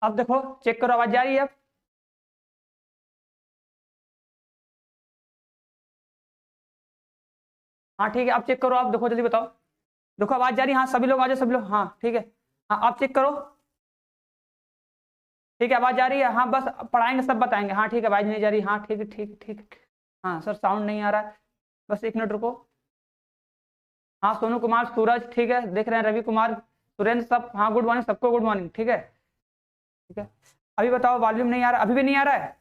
अब देखो, चेक करो, आवाज जा रही है अब? हाँ ठीक है, आप चेक करो, आप देखो, जल्दी बताओ। देखो आवाज जा रही है? हाँ सभी लोग आ जाओ, सभी लोग, हाँ ठीक है। हाँ आप चेक करो। ठीक है, आवाज आ रही है? हाँ बस पढ़ाएंगे सब बताएंगे। हाँ ठीक है, आवाज नहीं जा रही, हाँ ठीक है ठीक है ठीक है। हाँ सर साउंड नहीं आ रहा है, बस एक मिनट रुको। हाँ सोनू कुमार, सूरज, ठीक है, देख रहे हैं, रवि कुमार, सुरेंद्र, सब, हाँ गुड मॉर्निंग सबको, गुड मॉर्निंग, ठीक है ठीक है। अभी बताओ, वॉल्यूम नहीं आ रहा? अभी भी नहीं आ रहा है?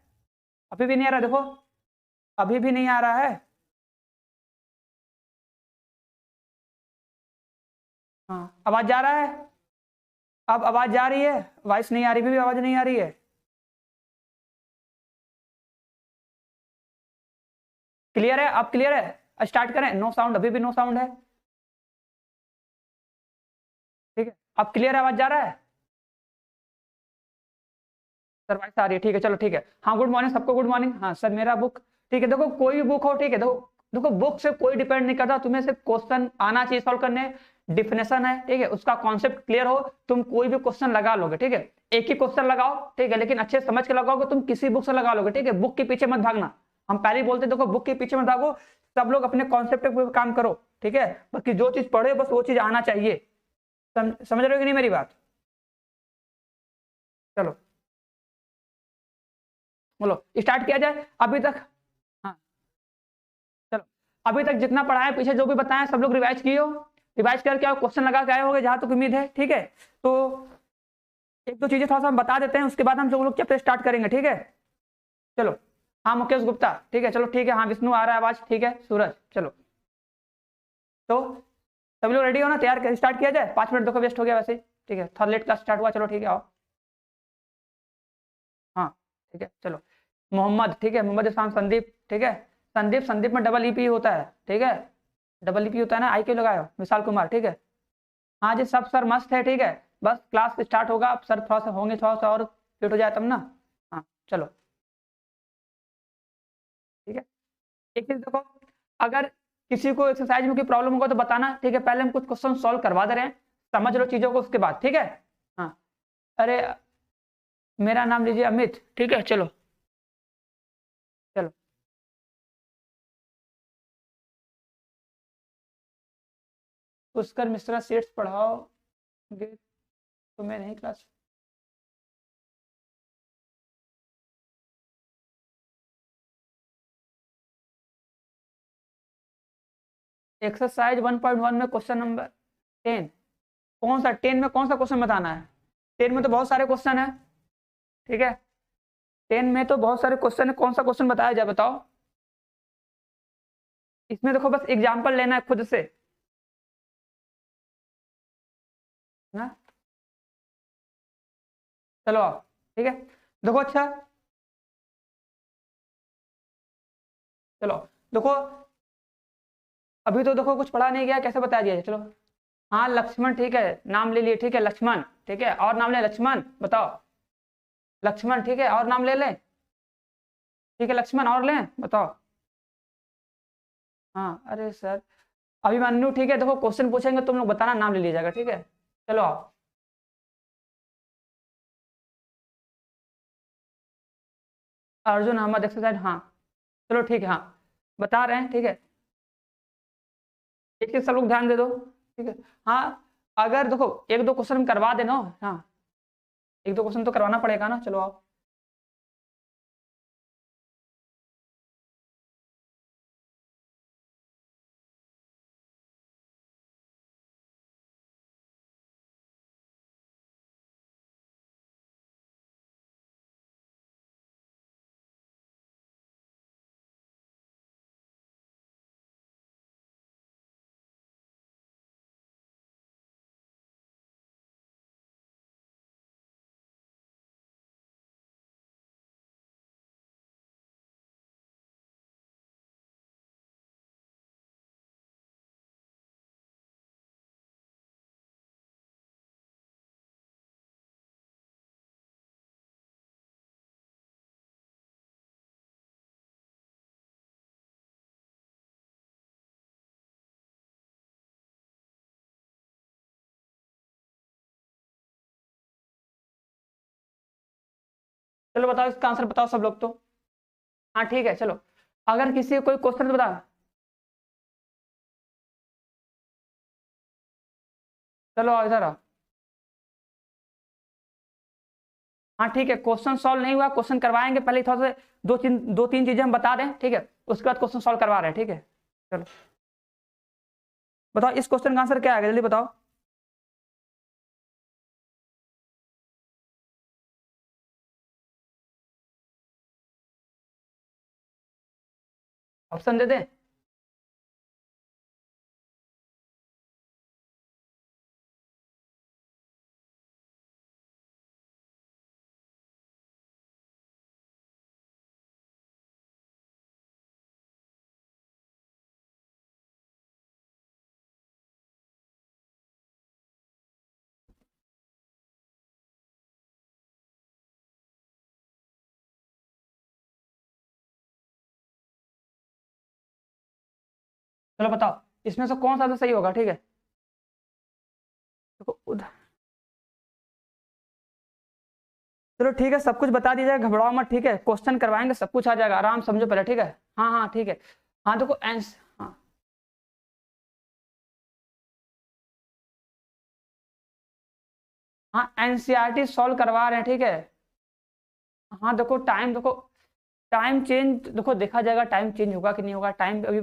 अभी भी नहीं आ रहा, देखो, अभी भी नहीं आ रहा है। हाँ आवाज जा रहा है? अब आवाज जा रही है? वॉइस नहीं आ रही, भी आवाज नहीं आ रही है? क्लियर है? अब क्लियर है? स्टार्ट करें? नो साउंड, अभी भी नो साउंड है। ठीक है, अब क्लियर आवाज जा रहा है? सर वॉइस आ रही है, ठीक है, चलो ठीक है। हाँ गुड मॉर्निंग सबको, गुड मॉर्निंग। हाँ सर मेरा बुक, ठीक है, देखो कोई भी बुक हो, ठीक है, देखो देखो बुक से कोई डिपेंड नहीं करता, तुम्हें सिर्फ क्वेश्चन आना चाहिए सॉल्व करने। डिफिनेशन है, ठीक है, उसका कॉन्सेप्ट क्लियर हो, तुम कोई भी क्वेश्चन लगा लोगे, ठीक है। एक ही क्वेश्चन लगाओ, ठीक है, लेकिन अच्छे समझ के लगाओगे, तुम किसी बुक से लगा लोगे, ठीक है, बुक के पीछे मत भागना। हम पहले ही बोलते देखो, बुक के पीछे मत भागो, सब लोग अपने कॉन्सेप्ट पे काम करो, ठीक है, बाकी जो चीज पढ़े बस वो चीज आना चाहिए। समझ रहे हो कि नहीं मेरी बात? चलो बोलो, स्टार्ट किया जाए अभी तक? हाँ चलो, अभी तक जितना पढ़ा है, पीछे जो भी बताया, सब लोग रिवाइज किए हो? रिवाइज करके आओ, क्वेश्चन लगा के आए होगे जहां तक उम्मीद है, ठीक है। तो एक दो चीजें थोड़ा सा हम बता देते हैं, उसके बाद हम जो लोग चैप्टर स्टार्ट करेंगे, ठीक है। चलो, हाँ मुकेश गुप्ता, ठीक है, चलो ठीक है, हाँ विष्णु आ रहा है आवाज, ठीक है, सूरज, चलो। तो सभी लोग रेडी हो ना? तैयार कर, स्टार्ट किया जाए? 5 मिनट देखो वेस्ट हो गया वैसे ही, ठीक है, थोड़ा लेट का स्टार्ट हुआ, चलो ठीक है, आओ। हाँ ठीक है चलो। मोहम्मद, ठीक है, मोहम्मद इरफान, संदीप, ठीक है, संदीप, संदीप में डबल ईपी होता है, ठीक है, डबल ईपी होता है ना, आई क्यों लगाओ? विशाल कुमार, ठीक है। हाँ जी सब सर मस्त है, ठीक है, बस क्लास स्टार्ट होगा, अब सर थोड़ा सा होंगे, थोड़ा सा और फिट हो जाए तब ना। हाँ चलो ठीक है। एक चीज देखो, अगर किसी को एक्सरसाइज में कोई प्रॉब्लम होगा तो बताना, ठीक है, पहले हम कुछ क्वेश्चन सॉल्व करवा दे रहे हैं, समझ लो चीजों को, उसके बाद ठीक है। हाँ, अरे मेरा नाम लीजिए अमित, ठीक है, चलो चलो। पुष्कर मिश्रा सीट्स पढ़ाओगे तो मैं नहीं क्लास। एक्सरसाइज 1.1 में क्वेश्चन नंबर 10, कौन सा 10 में कौन सा क्वेश्चन बताना है? 10 में तो बहुत सारे क्वेश्चन है, ठीक है, 10 में तो बहुत सारे क्वेश्चन है, कौन सा क्वेश्चन बताया जाए बताओ? इसमें देखो बस एग्जाम्पल लेना है खुद से ना। चलो आओ, ठीक है, देखो अच्छा, चलो देखो, अभी तो देखो कुछ पढ़ा नहीं गया, कैसे बता दिया जाए, चलो। हाँ लक्ष्मण, ठीक है, नाम ले लिए, ठीक है, लक्ष्मण, ठीक है, और नाम ले लक्ष्मण, बताओ। लक्ष्मण, ठीक है, और नाम ले लें? ठीक है लक्ष्मण, और लें, बताओ। हाँ अरे सर, अभिमन्यु, ठीक है, देखो क्वेश्चन पूछेंगे तुम लोग बताना, नाम ले लिया जाएगा, ठीक है। चलो आओ। अर्जुन अहमद एक्सरसाइज, हाँ चलो ठीक है, हाँ बता रहे हैं, ठीक है, एक चीज सब लोग ध्यान दे दो, ठीक है। हाँ अगर देखो एक दो क्वेश्चन करवा देना, हाँ एक दो क्वेश्चन तो करवाना पड़ेगा ना, चलो आओ। चलो बताओ इसका आंसर बताओ सब लोग तो। हाँ ठीक है चलो, अगर किसी को कोई क्वेश्चन तो बता। चलो आओ इधर आओ। हाँ ठीक है, क्वेश्चन सॉल्व नहीं हुआ, क्वेश्चन करवाएंगे, पहले थोड़ा सा दो तीन चीजें हम बता दें, ठीक है, उसके बाद क्वेश्चन सॉल्व करवा रहे हैं, ठीक है। चलो बताओ इस क्वेश्चन का आंसर क्या आएगा, जल्दी बताओ। ऑप्शन दे दें। चलो बताओ इसमें से कौन सा आंसर सही होगा, ठीक है। देखो चलो ठीक है, सब कुछ बता दीजिएगा, घबराओ मत, ठीक है, क्वेश्चन करवाएंगे, सब कुछ आ जाएगा, आराम समझो पहले, ठीक है। हाँ हाँ ठीक है। हाँ देखो आंसर, हाँ हाँ एनसीईआरटी सॉल्व करवा रहे हैं, ठीक है। हाँ देखो टाइम, देखो टाइम चेंज, देखो देखा जाएगा टाइम चेंज होगा कि नहीं होगा, टाइम अभी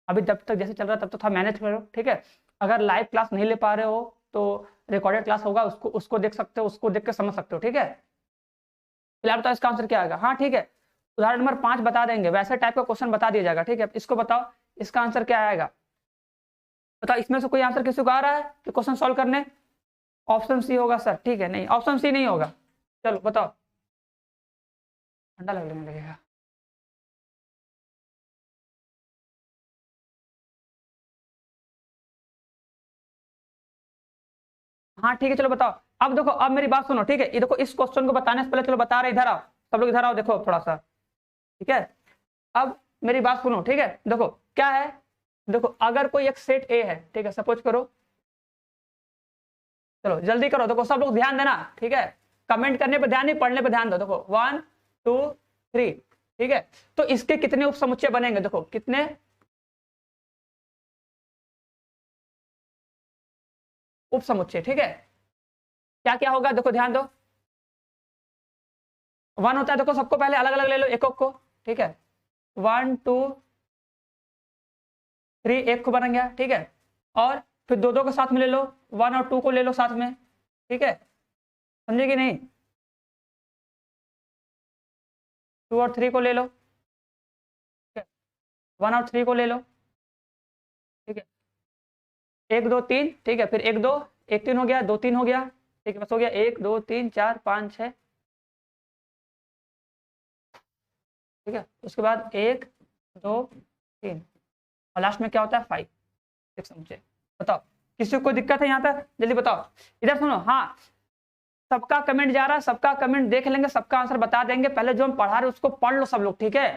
अभी जब तक जैसे चल रहा है तब तक थोड़ा मैनेज करो, ठीक है। अगर लाइव क्लास नहीं ले पा रहे हो तो रिकॉर्डेड क्लास होगा, उसको उसको देख सकते हो, उसको देख के समझ सकते हो, ठीक है। फिलहाल बताओ इसका आंसर क्या आएगा। हाँ ठीक है, उदाहरण नंबर 5 बता देंगे, वैसे टाइप का क्वेश्चन बता दिया जाएगा, ठीक है। इसको बताओ इसका आंसर क्या आएगा। बताओ इसमें से कोई आंसर किसी को आ रहा है कि क्वेश्चन सॉल्व करने। ऑप्शन सी होगा सर, ठीक है, नहीं ऑप्शन सी नहीं होगा। चलो बताओ, ठंडा लगने लगेगा। हाँ ठीक है चलो बताओ। अब देखो, अब मेरी बात सुनो, ठीक है, ये देखो इस क्वेश्चन को बताने से पहले चलो बता रहे, इधर आओ सब लोग, इधर आओ, देखो थोड़ा सा, ठीक है। अब मेरी बात सुनो, ठीक है, देखो क्या है, देखो अगर कोई एक सेट ए है, ठीक है, सपोज करो, चलो जल्दी करो, देखो सब लोग ध्यान देना, ठीक है, कमेंट करने पर ध्यान नहीं, पढ़ने पर ध्यान दो। देखो 1 2 3, ठीक है, तो इसके कितने उप समुच्चय बनेंगे, देखो कितने उप समुच्चय, ठीक है। क्या क्या होगा देखो ध्यान दो। 1 होता है, देखो सबको पहले अलग अलग ले लो, एक को, ठीक है, 1 2 3, एक को बन गया, ठीक है। और फिर दो दो के साथ में ले लो, 1 और 2 को ले लो साथ में, ठीक है, समझे कि नहीं। 2 और 3 को ले लो, ठीक है, 1 और 3 को ले लो, ठीक है, 1 2 3, ठीक है, फिर 1 2 1 3 हो गया, 2 3 हो गया, ठीक है, बस हो गया 1 2 3 4 5 6, ठीक है। उसके बाद 1 2 3 और लास्ट में क्या होता है 5, एक समझे। बताओ किसी को कोई दिक्कत है यहाँ तक, जल्दी बताओ। इधर सुनो, हाँ सबका कमेंट जा रहा है, सबका कमेंट देख लेंगे, सबका आंसर बता देंगे, पहले जो हम पढ़ा रहे उसको पढ़ लो सब लोग, ठीक है।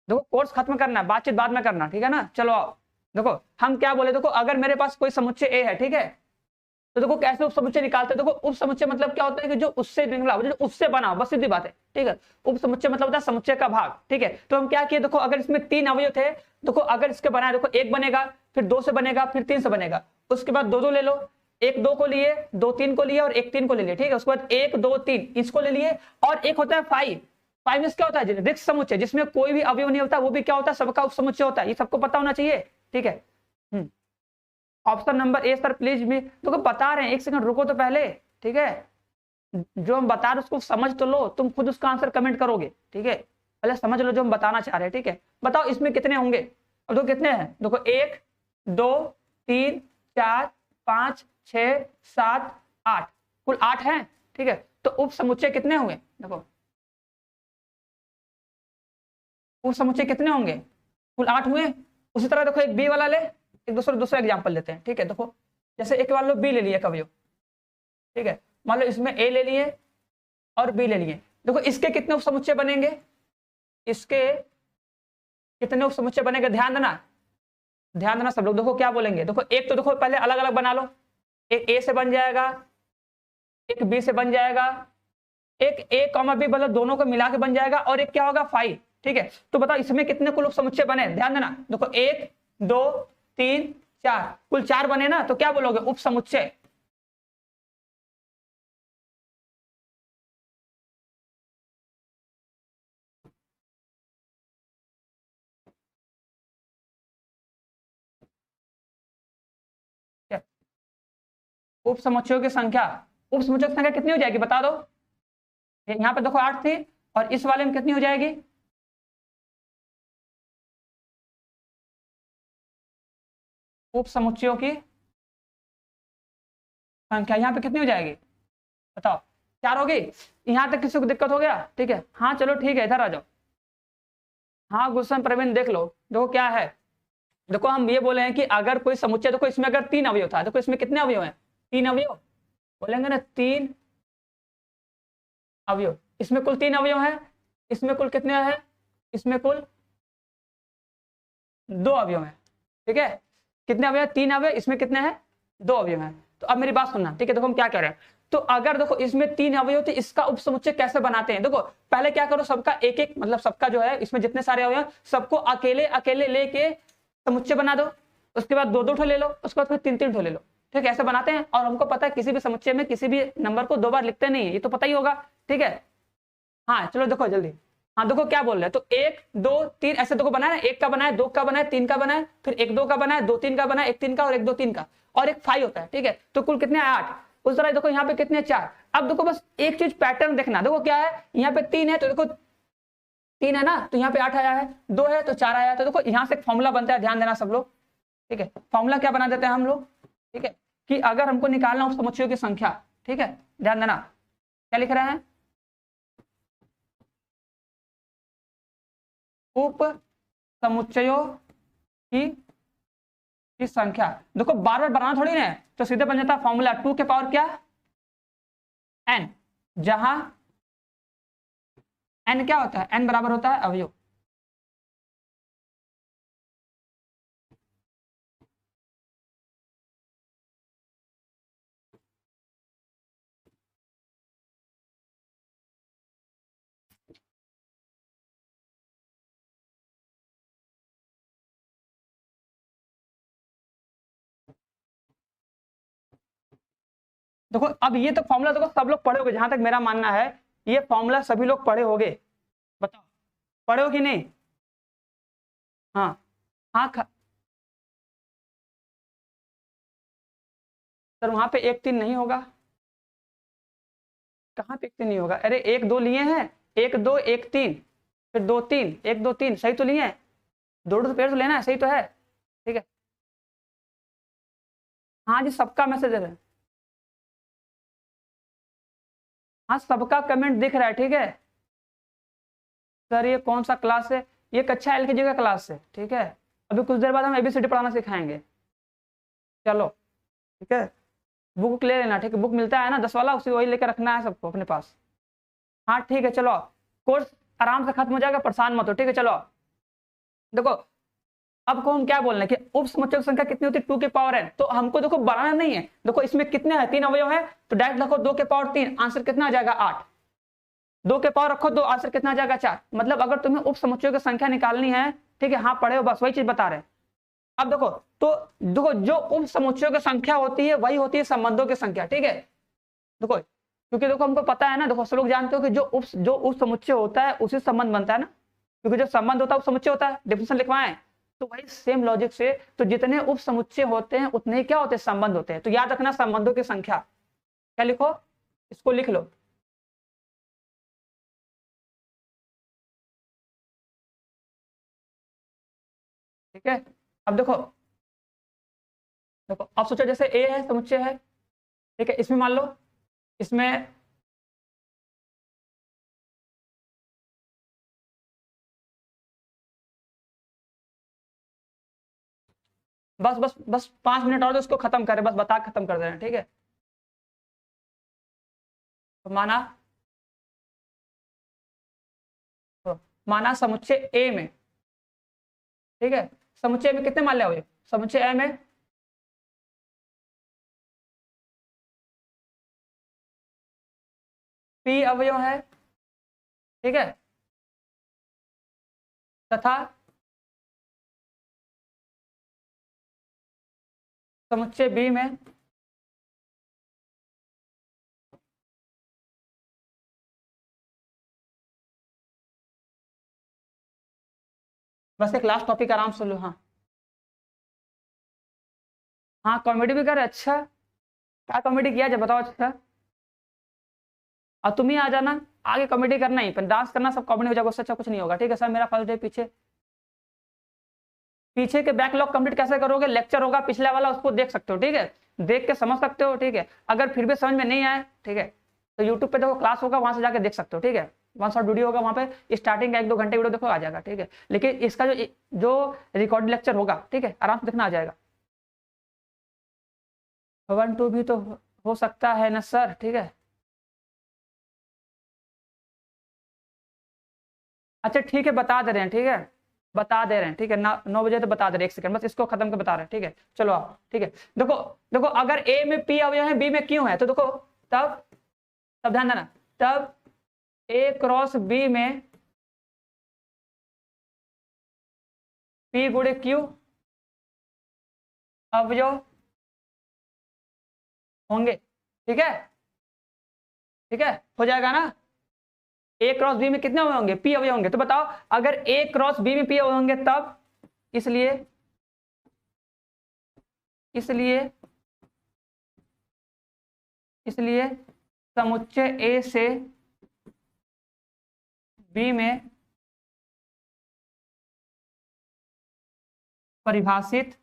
देखो कोर्स खत्म करना है, बातचीत बाद में करना, ठीक है ना। चलो आओ, देखो हम क्या बोले, देखो अगर मेरे पास कोई समुच्चय ए है, ठीक है, तो देखो कैसे उप समुच्चय निकालते हैं। देखो उप समुच्चय मतलब क्या होता है कि जो उससे निकला, जो उससे बना, बस सीधी बात है, ठीक है। उप समुच्चय मतलब होता है समुच्चय का भाग, ठीक है। तो हम क्या किए, देखो अगर इसमें 3 अवयव थे, देखो अगर इसके बनाए, देखो 1 बनेगा, फिर 2 से बनेगा, फिर 3 से बनेगा, उसके बाद 2 2 ले लो, 1 2 को लिए, 2 3 को लिए और 1 3 को ले लिए, ठीक है। उसके बाद 1 2 3 इसको ले लिए, और एक होता है 5, 5 में क्या होता है रिक्त समुच्चय, जिसमें कोई भी अवयव नहीं होता, वो भी क्या होता है सबका उप समुच्चय होता है, ये सबको पता होना चाहिए, ठीक है। Option number A sir please भी, देखो बता रहे हैं, एक सेकंड रुको तो पहले, ठीक है। जो हम बता रहे उसको समझ तो लो, तुम खुद उसका आंसर कमेंट करोगे, ठीक है, पहले समझ लो जो हम बताना चाह रहे हैं, ठीक है। बताओ इसमें कितने होंगे, अब देखो कितने हैं, देखो 1 2 3 4 5 6 7 8, कुल 8 हैं, ठीक है। तो उप समुच्चय कितने हुए, देखो उप समुच्चय कितने होंगे, कुल 8 हुए। उसी तरह देखो एक बी वाला ले, एक दूसरा एग्जाम्पल लेते हैं, ठीक है। देखो जैसे एक मान लो बी ले लिया कवयो, ठीक है, मान लो इसमें ए ले लिए और बी ले लिए, देखो इसके कितने उप समुच्चय बनेंगे, इसके कितने उप समुच्चय बनेंगे, ध्यान देना, ध्यान देना सब लोग। देखो क्या बोलेंगे, देखो एक तो देखो पहले अलग अलग बना लो, एक ए से बन जाएगा, एक बी से बन जाएगा, एक ए कॉमा बी मतलब दोनों को मिला के बन जाएगा, और एक क्या होगा 5। ठीक है, तो बताओ इसमें कितने कुल उप समुच्चय बने, ध्यान देना। देखो 1 2 3 4, कुल 4 बने ना, तो क्या बोलोगे उप समुच्चय। उप समुच्चयों की संख्या, उप समुच्चयों की संख्या कितनी हो जाएगी बता दो। यहाँ पे देखो 8 थी, और इस वाले में कितनी हो जाएगी, उप समुच्चयों की संख्या यहाँ पे कितनी हो जाएगी बताओ, 4 होगी। यहाँ तक किसी को दिक्कत हो गया, ठीक है। हाँ चलो ठीक है, इधर आ जाओ। हाँ गुलशन प्रवीण देख लो, देखो क्या है। देखो हम ये बोले हैं कि अगर कोई समुच्चय, देखो इसमें अगर 3 अवयव था, देखो इसमें कितने अवयव हैं, 3 अवयव, बोलेंगे ना 3 अवयव। इसमें कुल 3 अवयव है, इसमें कुल कितने हैं, इसमें कुल 2 अवयव है। ठीक है, कितने अवयव, 3 अवयव, इसमें कितने हैं 2 अवयव हैं। तो अब मेरी बात सुनना, ठीक है। देखो हम क्या कह रहे हैं, तो अगर देखो इसमें 3 अवयव थे, इसका उप समुच्चय कैसे बनाते हैं। देखो पहले क्या करो, सबका एक एक, मतलब सबका जो है इसमें जितने सारे अवयव सबको अकेले अकेले लेके समुच्चय बना दो। उसके बाद 2 2 ठो ले लो, उसके बाद फिर 3 3 ठो ले लो। ठीक है, ऐसे बनाते हैं। और हमको पता है किसी भी समुच्चय में किसी भी नंबर को 2 बार लिखते नहीं है, ये तो पता ही होगा। ठीक है, हाँ चलो देखो जल्दी। हाँ देखो क्या बोल रहे हैं, तो 1 2 3 ऐसे देखो बनाया ना, 1 का बनाया, 2 का बनाया, 3 का बनाया, फिर 1 2 का बनाया, 2 3 का बनाया, 1 3 का, और 1 2 3 का, और एक 5 होता है। ठीक है, तो कुल कितने 8। उस तरह देखो यहाँ पे कितने 4। अब देखो बस एक चीज पैटर्न देखना, देखो क्या है, यहाँ पे 3 है तो देखो 3 है ना, तो यहाँ पे 8 आया है, 2 है तो 4 आया है। तो देखो यहाँ से फॉर्मूला बनता है, ध्यान देना सब लोग। ठीक है, फॉर्मूला क्या बना देते हैं हम लोग, ठीक है, कि अगर हमको निकालना उप समुच्चयों की संख्या, ठीक है, ध्यान देना क्या लिख रहे हैं, उप समुच्चयों की संख्या। देखो बार बार बनाना थोड़ी ना है, तो सीधे बन जाता है फॉर्मूला 2 के पावर क्या n, जहां n क्या होता है, n बराबर होता है अवयव। देखो अब ये तो फॉर्मूला देखो सब लोग पढ़े होगे, जहां तक मेरा मानना है ये फॉर्मूला सभी लोग पढ़े होगे। बताओ पढ़े हो कि नहीं। हाँ हाँ सर वहां पे 1 3 नहीं होगा, कहाँ पे 1 3 नहीं होगा, अरे 1 2 लिए हैं, 1 2 1 3, फिर 2 3 1 2 3, सही तो लिए हैं, 2 2 पेड़ तो लेना है, सही तो है। ठीक है, हाँ जी सबका मैसेज है, हाँ सबका कमेंट दिख रहा है। ठीक है सर, ये कौन सा क्लास है, ये कक्षा एलकेजी का क्लास है। ठीक है, अभी कुछ देर बाद हम एबीसीडी पढ़ाना सिखाएंगे। चलो ठीक है, बुक ले लेना, ठीक है, बुक मिलता है ना 10 वाला, उसी वही लेकर रखना है सबको अपने पास। हाँ ठीक है चलो, कोर्स आराम से खत्म हो जाएगा, परेशान मत हो। ठीक है चलो देखो, अब को हम क्या बोल रहे हैं कि उप समुच्चयों की संख्या कितनी होती है 2 के पावर n, तो हमको देखो बढ़ाना नहीं है। देखो इसमें कितने हैं, 3 अवयव है, तो डायरेक्ट रखो 2 के पावर 3, आंसर कितना आ जाएगा 8। 2 के पावर रखो 2, आंसर कितना आ जाएगा 4। मतलब अगर तुम्हें उप समुच्चयों की संख्या निकालनी है, ठीक है, हाँ पढ़े हो, बस वही चीज बता रहे हैं। अब देखो, तो देखो जो उप समुच्चयों की संख्या होती है वही होती है संबंधों की संख्या। ठीक है, देखो क्योंकि देखो हमको पता है ना, देखो सब लोग जानते हो कि जो उप समुच्चय होता है उसी संबंध बनता है ना, क्योंकि जो संबंध होता है उप समुच्चय होता है, डेफिनेशन लिखवाएं। तो वही सेम लॉजिक से, तो जितने उप समुच्चय होते हैं उतने ही क्या होते हैं, संबंध होते हैं। तो याद रखना संबंधों की संख्या क्या लिखो, इसको लिख लो। ठीक है, अब देखो, देखो अब सोचो जैसे ए है समुच्चय है, ठीक है, इसमें मान लो इसमें बस बस बस 5 मिनट और दो, उसको खत्म करें, बस बता खत्म कर देना। ठीक है, तो माना समुच्चय ए में, ठीक है, समुच्चय में कितने मान ले हुए, समुच्चय ए में p अवयव है, ठीक है, तथा समुच्चय B में बस एक लास्ट टॉपिक आराम से लो। हाँ हाँ, कॉमेडी भी कर, अच्छा क्या कॉमेडी किया जब बताओ। अच्छा और तुम ही आ जाना आगे, कॉमेडी करना ही, पर डांस करना सब कॉमेडी हो जाएगा, उससे अच्छा कुछ नहीं होगा। ठीक है सर, मेरा फर्स्ट डे पीछे पीछे के बैकलॉग कंप्लीट कैसे करोगे, लेक्चर होगा पिछला वाला, उसको देख सकते हो, ठीक है, देख के समझ सकते हो, ठीक है। अगर फिर भी समझ में नहीं आए, ठीक है, तो यूट्यूब पे देखो क्लास होगा, वहां से जाके देख सकते हो, ठीक है, वन शॉट वीडियो होगा, वहां पे स्टार्टिंग का 1-2 घंटे वीडियो देखो, आ जाएगा, ठीक है। लेकिन इसका जो रिकॉर्ड लेक्चर होगा, ठीक है, आराम से देखना आ जाएगा। 1-2 भी तो हो सकता है ना सर, ठीक है। अच्छा ठीक है, बता दे रहे हैं, ठीक है, बता दे रहे हैं, ठीक है, 9 बजे तो बता दे रहे हैं, 1 सेकंड बस इसको खत्म कर बता रहे हैं, ठीक है। चलो आओ, ठीक है। देखो देखो, अगर ए में पी अवयव है, बी में क्यू है, तो देखो तब तब ध्यान देना, तब ए क्रॉस बी में पी गुणे क्यू अवयव होंगे, ठीक है, ठीक है, हो जाएगा ना। ए क्रॉस बी में कितने अवयव होंगे, पी अवयव होंगे। तो बताओ अगर ए क्रॉस बी में पी अवयव होंगे तब, इसलिए इसलिए इसलिए समुच्चय ए से बी में परिभाषित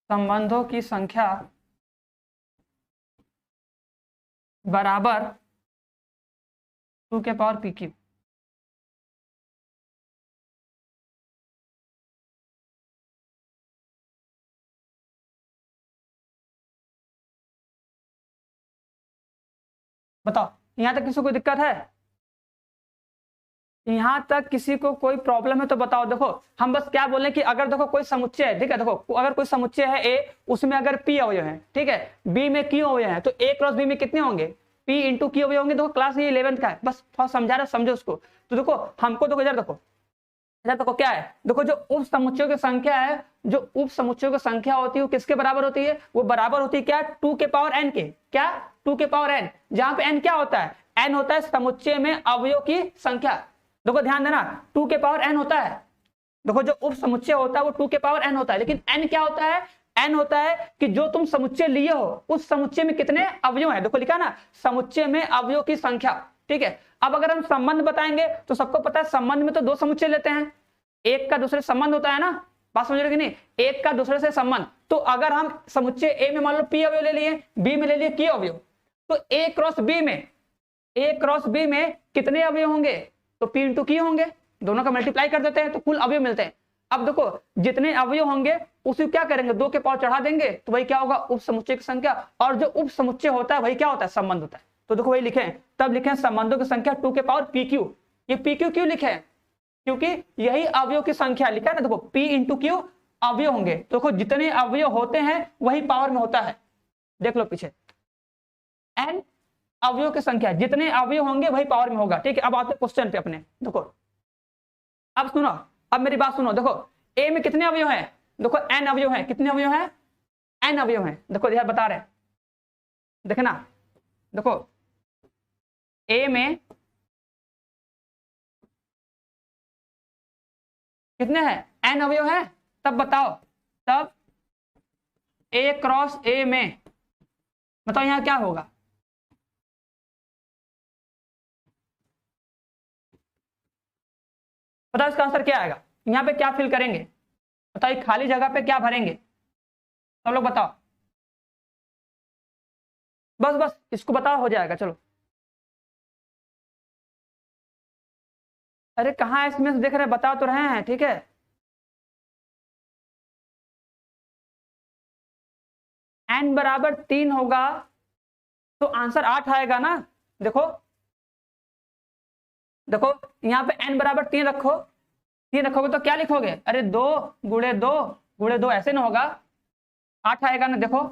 संबंधों की संख्या बराबर 2 के पावर पी क्यू। बताओ यहां तक किसी को कोई दिक्कत है, यहां तक किसी को कोई प्रॉब्लम है तो बताओ। देखो हम बस क्या बोले कि अगर देखो कोई समुच्चय है, ठीक है, देखो अगर कोई समुच्चय है ए, उसमें अगर पी अवयव है, ठीक है, बी में क्यू अवयव है, तो ए क्रॉस बी में कितने होंगे, पी इंटू क्यू अवयव होंगे। देखो क्लास ये 11th का है, बस थोड़ा समझा रहे समझो उसको। तो देखो हमको देखो इधर देखो, इधर देखो क्या है, देखो जो उप समुच्चयों की संख्या है, जो उप समुच्चयों की संख्या होती है वो किसके बराबर होती है, वो बराबर होती है क्या, 2 के पावर एन के। क्या 2 के पावर एन, जहां पे एन क्या होता है, एन होता है समुच्चय में अवयव की संख्या। देखो ध्यान देना, 2 के पावर एन होता है। देखो जो उप समुच्चय होता है वो 2 के पावर एन होता है, लेकिन एन क्या होता है, एन होता है कि जो तुम समुच्चय लिए हो उस समुच्चय में कितने अवयव हैं। देखो लिखा ना, समुच्चय में अवयव की संख्या, ठीक है। अब अगर हम संबंध बताएंगे तो सबको पता है संबंध में तो 2 समुच्चय लेते हैं, एक का दूसरे संबंध होता है ना, बात समझ रहे कि नहीं, एक का दूसरे से संबंध। तो अगर हम समुच्चय ए में मान लो पी अवयव ले लिए, बी में ले लिए क्यू अवयव, तो ए क्रॉस बी में कितने अवयव होंगे, तो पी इंटू क्यू होंगे, दोनों का मल्टीप्लाई कर देते हैं तो कुल अवयव मिलते हैं। अब देखो जितने अवयव होंगे उसी क्या करेंगे, 2 के पावर चढ़ा देंगे, तो वही क्या होगा, उप समुच्चय की संख्या, और जो उप समुच्चय होता है वही क्या होता है, संबंध होता है। तो देखो वही लिखे, तब लिखे संबंधों की संख्या 2 के पावर पी क्यू। ये पी क्यू क्यों लिखे हैं, क्योंकि यही अवयव की संख्या लिखा है ना, देखो P इंटू क्यू अवयव होंगे, तो देखो जितने अवयव होते हैं वही पावर में होता है। देख लो पीछे, n अवयव की संख्या, जितने अवयव होंगे वही पावर में होगा, ठीक है। अब आते क्वेश्चन पे अपने, देखो अब सुनो, अब मेरी बात सुनो। देखो a में कितने अवयव हैं, देखो n अवयव हैं, कितने अवयव हैं, n अवयव हैं। देखो यह बता रहे हैं, देखना, देखो a में कितने हैं, n अवयव हैं, तब बताओ, तब a क्रॉस a में बताओ यहां क्या होगा, बताओ इसका आंसर क्या आएगा, यहां पे क्या फिल करेंगे, बताओ खाली जगह पे क्या भरेंगे, सब लोग बताओ, बस बस इसको बताओ हो जाएगा। चलो अरे कहाँ इसमें देख रहे, बता तो रहे हैं, ठीक है। n बराबर 3 होगा तो आंसर 8 आएगा ना। देखो देखो यहाँ पे n बराबर 3 रखो, 3 रखोगे तो क्या लिखोगे, अरे 2 गुणे 2 गुणे 2 ऐसे ना होगा, 8 आएगा ना। देखो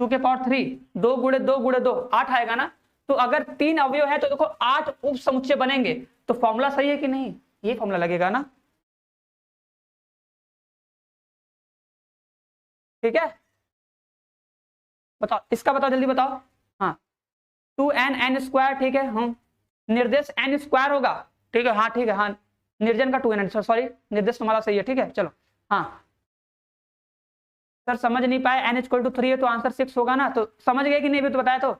2 की पावर 3, 2 × 2 × 2 8 आएगा ना। तो अगर 3 अवयव है तो देखो 8 उप समुच्चय बनेंगे। तो फॉर्मूला सही है कि नहीं, ये फॉर्मूला लगेगा ना। ठीक है, बताओ इसका, बताओ जल्दी बताओ। हाँ 2n n², ठीक है। निर्देश n स्क्वायर होगा, ठीक है। हाँ ठीक है, हाँ निर्जन का 2n, सॉरी निर्देश तुम्हारा सही है, ठीक है चलो। हाँ सर समझ नहीं पाए, n = 3 है तो आंसर 6 होगा ना। तो समझ गए कि नहीं भी तो बताया। तो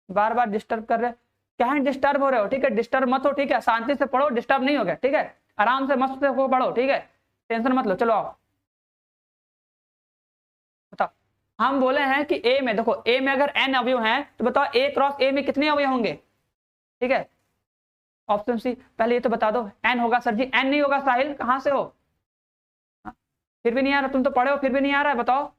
बार बार डिस्टर्ब कर रहे, क्या डिस्टर्ब हो रहे हो, ठीक है डिस्टर्ब मत हो, ठीक है शांति से पढ़ो, डिस्टर्ब नहीं हो गया, ठीक है आराम से मस्त से पढ़ो, ठीक है टेंशन मत लो। चलो आओ बताओ। हम बोले हैं कि ए में, देखो ए में अगर n अवयव हैं तो बताओ a क्रॉस a में कितने अवयव होंगे, ठीक है। ऑप्शन सी, पहले ये तो बता दो। n होगा सर जी, n नहीं होगा साहिल, कहां से हो। हाँ? फिर भी नहीं आ रहा, तुम तो पढ़े हो फिर भी नहीं आ रहा है, बताओ।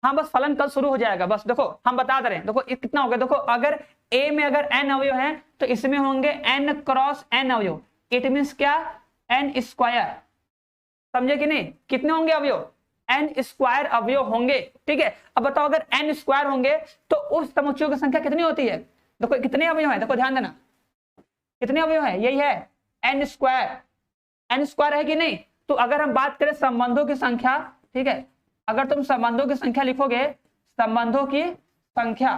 हाँ बस फलन कल शुरू हो जाएगा, बस देखो हम बता दे रहे हैं। देखो कितना हो गया, देखो अगर a में अगर n अवयव हैं तो इसमें होंगे n क्रॉस n अवयव। इट मीन्स क्या, n²। समझे कि नहीं, कितने होंगे अवयव, n² अवयव होंगे, ठीक है। अब बताओ अगर n² होंगे तो उस समुच्चयों की संख्या कितनी होती है। देखो कितने अवयव हैं, देखो ध्यान देना, कितने अवयव हैं, यही है n² है कि नहीं। तो अगर हम बात करें संबंधों की संख्या, ठीक है, अगर तुम संबंधों की संख्या लिखोगे, संबंधों की संख्या,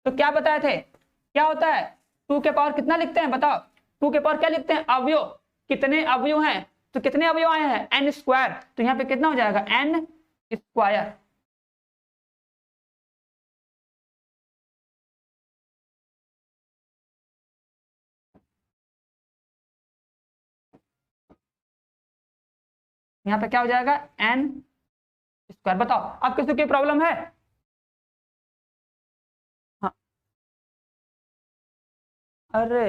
तो क्या बताए थे, क्या होता है 2 के पावर कितना लिखते हैं, बताओ 2 के पावर क्या लिखते हैं, अवयव, कितने अवयव हैं। तो कितने अवयव आए हैं, n²। तो यहां पे कितना हो जाएगा, n²। यहां पे क्या हो जाएगा, n²। बताओ अब किसी की प्रॉब्लम है। हाँ अरे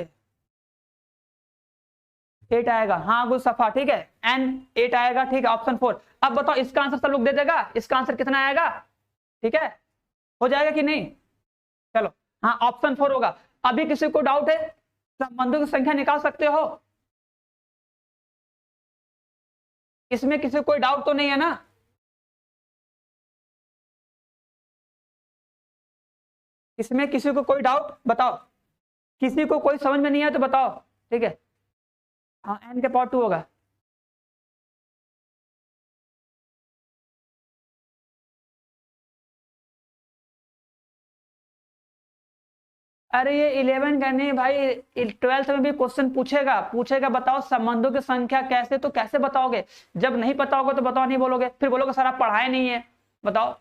8 आएगा, हाँ गुल सफा, ठीक है n 8 आएगा, ठीक है ऑप्शन 4। अब बताओ इसका आंसर सब लोग दे देगा, इसका आंसर कितना आएगा, ठीक है हो जाएगा कि नहीं। चलो हाँ ऑप्शन 4 होगा। अभी किसी को डाउट है, संबंधों की संख्या निकाल सकते हो, इसमें किसी को कोई डाउट तो नहीं है ना। इसमें किसी को कोई डाउट बताओ, किसी को कोई समझ में नहीं है तो बताओ, ठीक है। हाँ n⁴ होगा। अरे ये 11 का नहीं भाई, 12th में भी क्वेश्चन पूछेगा, पूछेगा बताओ संबंधों की संख्या कैसे, तो कैसे बताओगे, जब नहीं पता होगा तो बताओ नहीं बोलोगे, फिर बोलोगे सर आप पढ़ाए नहीं है, बताओ,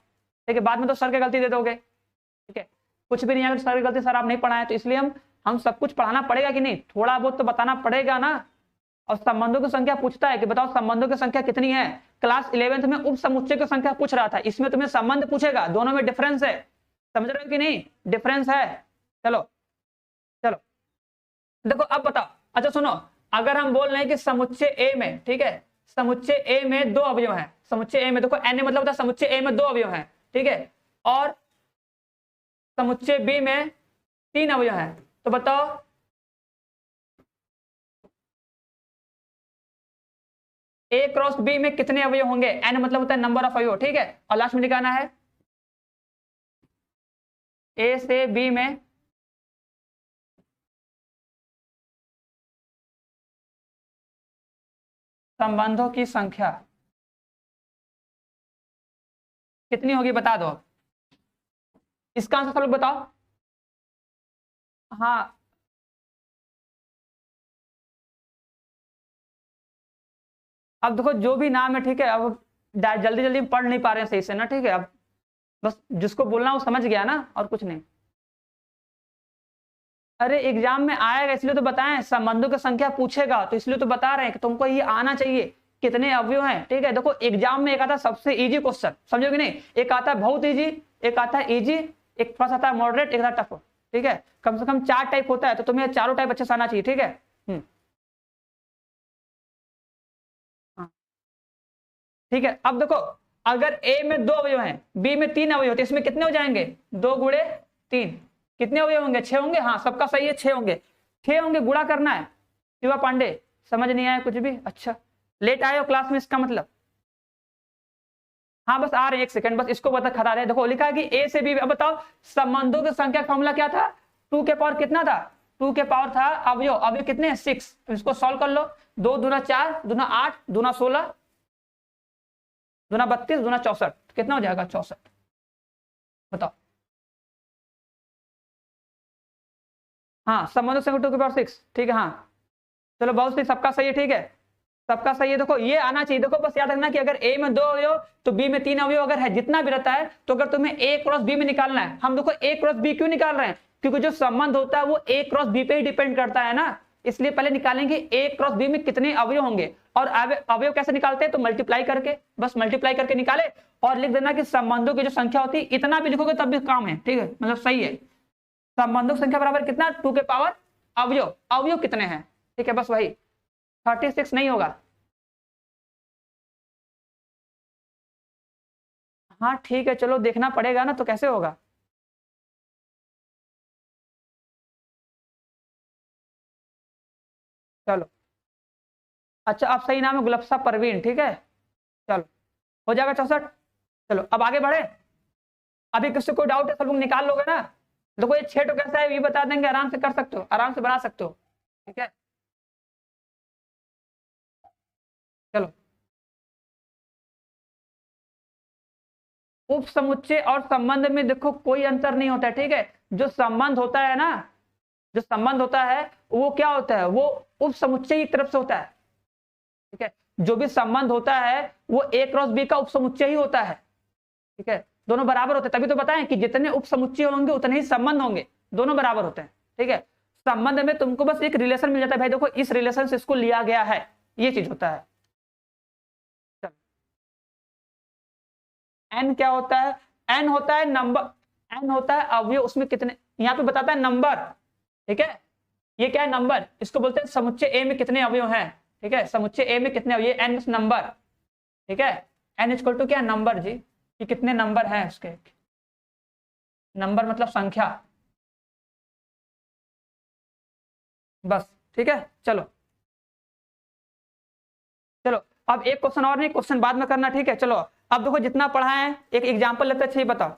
ठीक है बाद में तो सर की गलती दे दोगे, ठीक है कुछ भी नहीं है सर की गलती, सर आप नहीं पढ़ाए। तो इसलिए हम सब कुछ पढ़ाना पड़ेगा कि नहीं, थोड़ा बहुत तो बताना पड़ेगा ना। और संबंधों की संख्या पूछता है कि बताओ संबंधों की संख्या कितनी है, क्लास 11th में उप समुच्चय की संख्या पूछ रहा था, इसमें तुम्हें संबंध पूछेगा, दोनों में डिफरेंस है, समझ रहे हो कि नहीं, डिफरेंस है। चलो चलो देखो अब बताओ, अच्छा सुनो, अगर हम बोल रहे हैं कि समुच्चय ए में, ठीक है समुच्चय ए में 2 अवयव हैं, समुच्चय ए में देखो n मतलब होता है समुच्चय ए में 2 अवयव हैं, ठीक है, और समुच्चय बी में 3 अवयव हैं, तो बताओ ए क्रॉस बी में कितने अवयव होंगे, n मतलब होता है नंबर ऑफ अवयव, ठीक है, और लास्ट में निकालना है ए से बी में संबंधों की संख्या कितनी होगी बता दो, इसका आंसर सब लोग बताओ। हाँ अब देखो जो भी नाम है, ठीक है, अब जल्दी जल्दी पढ़ नहीं पा रहे हैं सही से ना, ठीक है, अब बस जिसको बोलना वो समझ गया ना, और कुछ नहीं। अरे एग्जाम में आएगा इसलिए तो बताएं, संबंधों की संख्या पूछेगा तो इसलिए तो बता रहे हैं कि तुमको ये आना चाहिए, कितने अवयव हैं, ठीक है। देखो एग्जाम में एक आता है सबसे इजी क्वेश्चन, समझो कि नहीं, एक आता है बहुत इजी, एक आता है इजी, एक थोड़ा सा आता है मॉडरेट, एक आता है टफ, ठीक है, कम से कम 4 टाइप होता है, तो तुम्हें चारों टाइप अच्छे से आना चाहिए, ठीक है। हम्म हाँ, ठीक है अब देखो, अगर ए में 2 अवयव हैं, बी में 3 अवयव होते, इसमें कितने हो जाएंगे, 2 × 3, कितने अवयव होंगे, 6 होंगे, हाँ सबका सही है 6 होंगे, 6 होंगे, गुणा करना है। शिवा पांडे समझ नहीं आया कुछ भी, अच्छा लेट आए हो क्लास में इसका मतलब, हाँ बस आ रहे हैं, एक सेकंड, बस इसको बता खड़ा रहे। देखो लिखा है कि ए से बी। अब बताओ संबंधों की संख्या का फॉर्मूला क्या था, 2 के पावर कितना था, 2 के पावर था अवयव, अवयव कितने हैं 6, तो इसको सॉल्व कर लो। 2 दूना 4, दूना 8, दूना 16, दूना 32, दूना 64, कितना हो जाएगा 64, बताओ। हाँ संबंधों संख्या 2 के पावर 6, ठीक है। हाँ चलो बहुत सही, सबका सही है, ठीक है, सबका सही है। देखो ये आना चाहिए। देखो बस याद रखना कि अगर ए में 2 अवयव तो बी में 3 अवयव अगर है, जितना भी रहता है, तो अगर तुम्हें ए क्रॉस बी में निकालना है, हम देखो ए क्रॉस बी क्यों निकाल रहे हैं, क्योंकि जो संबंध होता है वो ए क्रॉस बी पे ही डिपेंड करता है ना, इसलिए पहले निकालेंगे ए क्रॉस बी में कितने अवयव होंगे। और अवयव कैसे निकालते हैं, तो मल्टीप्लाई करके, बस मल्टीप्लाई करके निकाले और लिख देना कि संबंधों की जो संख्या होती है, इतना भी लिखोगे तब भी काम है, ठीक है, मतलब सही है। संबंधों की संख्या बराबर कितना, 2 के पावर अवयव, अवयव कितने हैं, ठीक है, बस वही 36 नहीं होगा। हाँ ठीक है, चलो देखना पड़ेगा ना, तो कैसे होगा। चलो अच्छा, आप सही नाम है गुलफ्सा परवीन, ठीक है, चलो हो जाएगा 64। चलो अब आगे बढ़े। अभी किसी को डाउट है, सब लोग निकाल लोगे ना। देखो ये 6 तो कैसा है ये बता देंगे, आराम से कर सकते हो, आराम से बना सकते हो, ठीक है। चलो उप समुच्चय और संबंध में देखो कोई अंतर नहीं होता है, ठीक है। जो संबंध होता है ना, जो संबंध होता है वो क्या होता है, वो उप समुच्चय की तरफ से होता है, ठीक है। जो भी संबंध होता है वो ए क्रॉस बी का उप समुच्चय ही होता है, ठीक है। दोनों बराबर होते हैं, तभी तो बताएं कि जितने उप समुच्चय होंगे उतने ही संबंध होंगे, दोनों बराबर होते हैं, ठीक है। संबंध में तुमको बस एक रिलेशन मिल जाता है, भाई देखो इस रिलेशन से इसको लिया गया है, ये चीज होता है। एन क्या होता है, एन होता है नंबर, एन होता है अवयव, उसमें कितने, यहाँ पे बताता है नंबर, ठीक है। ये क्या है, नंबर, इसको बोलते हैं समुच्चय ए में कितने अवयव हैं, ठीक है, समुच्चय ए में कितने अवयव, एन नंबर, ठीक है। एन इक्वल टू क्या, नंबर जी, कि कितने नंबर हैं उसके, नंबर मतलब संख्या, बस, ठीक है। चलो चलो अब एक क्वेश्चन और, नहीं क्वेश्चन बाद में करना, ठीक है। चलो अब देखो जितना पढ़ा है एक एग्जाम्पल लेते हैं, अच्छा ये बताओ।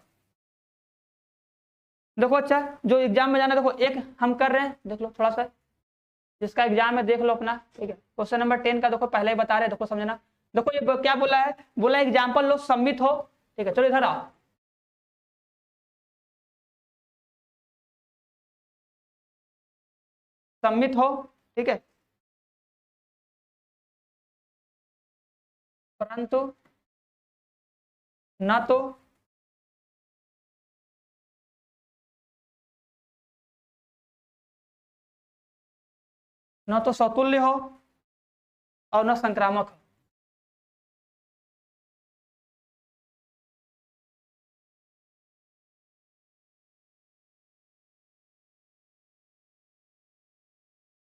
देखो अच्छा जो एग्जाम में जाना, देखो एक हम कर रहे हैं, देख लो थोड़ा सा, जिसका एग्जाम है देख लो अपना, ठीक है। क्वेश्चन नंबर 10 का देखो पहले ही बता रहे, देखो समझना। देखो ये क्या बोला है, बोला एग्जाम्पल लो सम्मित हो, ठीक है। चलो इधर आओ, सम्मित हो, ठीक है, परंतु न तो न तो सतुल्य हो और न संक्रामक हो।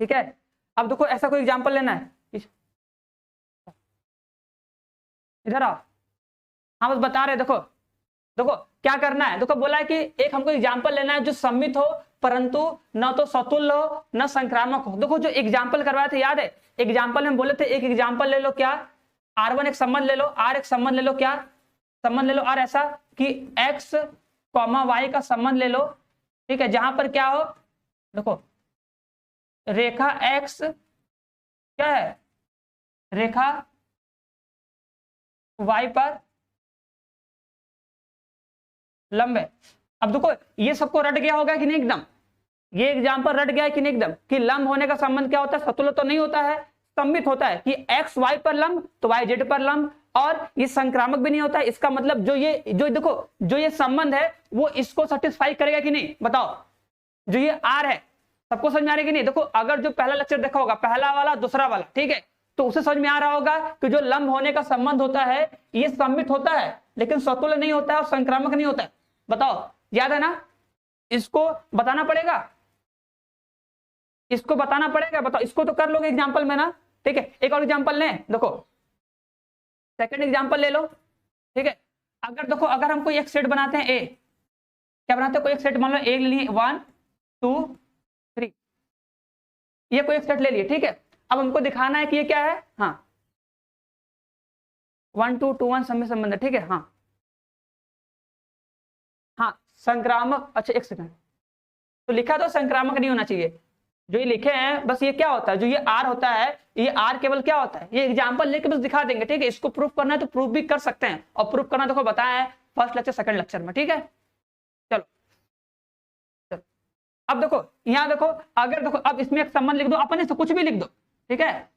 ठीक है, अब देखो ऐसा कोई एग्जाम्पल लेना है, इधर आओ। हाँ बस बता रहे, देखो देखो क्या करना है, देखो बोला है कि एक हमको एग्जाम्पल लेना है जो सम्मित हो परंतु न तो सतुल्य हो न संक्रामक हो। देखो जो एग्जाम्पल करवाए थे याद है, एग्जाम्पल में बोले थे एक एग्जाम्पल ले लो, क्या R1 एक संबंध ले लो, R एक संबंध ले लो, क्या संबंध ले लो R ऐसा कि x कॉमा वाई का संबंध ले लो, ठीक है, जहां पर क्या हो, देखो रेखा x क्या है, रेखा y पर लंब है। अब देखो ये सबको रट गया होगा कि नहीं एकदम, ये एग्जाम्पल रट गया है कि नहीं एकदम, कि लंब होने का संबंध क्या होता है, सतुल्य तो नहीं होता है, सम्मित होता है कि x y पर लंब तो y z पर लंब, और ये संक्रामक भी नहीं होता है। इसका मतलब जो ये जो देखो जो ये संबंध है वो इसको सेटिस्फाई करेगा कि नहीं, बताओ। जो ये R है सबको समझ में आ रहा है कि नहीं। देखो अगर जो पहला लेक्चर देखा होगा, पहला वाला दूसरा वाला, ठीक है, तो उसे समझ में आ रहा होगा कि जो लंब होने का संबंध होता है ये सम्मित होता है लेकिन सतुल्य नहीं होता है और संक्रामक नहीं होता है। बताओ याद है ना, इसको बताना पड़ेगा, इसको बताना पड़ेगा, बताओ। इसको तो कर लोगे एग्जाम्पल में ना, ठीक है। एक और एग्जाम्पल लें, देखो सेकंड एग्जाम्पल ले लो, ठीक है। अगर देखो अगर हम कोई एक सेट बनाते हैं, ए क्या बनाते हैं, कोई एक सेट मान लो ए ले लिए 1 2 3, ये कोई एक सेट ले लिए, ठीक है। अब हमको दिखाना है कि ये क्या है, हाँ 1 2 2 1 सम्मित संबंध है, ठीक है। हाँ हाँ संक्रामक, अच्छा एक सेकंड, तो लिखा तो संक्रामक नहीं होना चाहिए, जो ये लिखे हैं बस ये क्या होता है, जो ये आर होता है, ये आर केवल क्या होता है, ये एग्जांपल लेके बस दिखा देंगे, ठीक है। इसको प्रूफ करना है तो प्रूफ भी कर सकते हैं, और प्रूफ करना देखो बताया है फर्स्ट लेक्चर सेकंड लेक्चर में, ठीक है। चलो चलो अब देखो यहाँ देखो, अगर देखो अब इसमें एक संबंध लिख दो अपने से, कुछ भी लिख दो, ठीक है।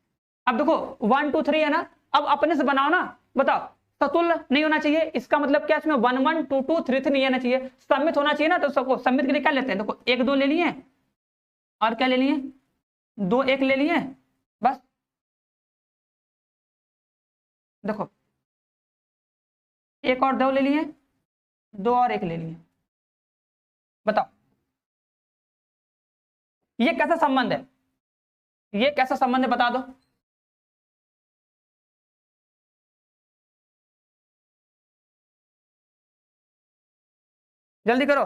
अब देखो 1 2 3 है ना, अब अपने से बनाओ ना, बताओ सतुल्य नहीं होना चाहिए, इसका मतलब क्या, इसमें 1 1 2 2 3 3 नहीं आना चाहिए, सम्मित होना चाहिए ना। तो सबको सम्मित के लिए क्या लेते हैं, देखो 1 2 ले लिए और क्या ले लिए, 2 1 ले लिए, बस देखो 1 और 2 ले लिए, 2 और 1 ले लिए, बताओ ये कैसा संबंध है, ये कैसा संबंध है बता दो। जल्दी करो,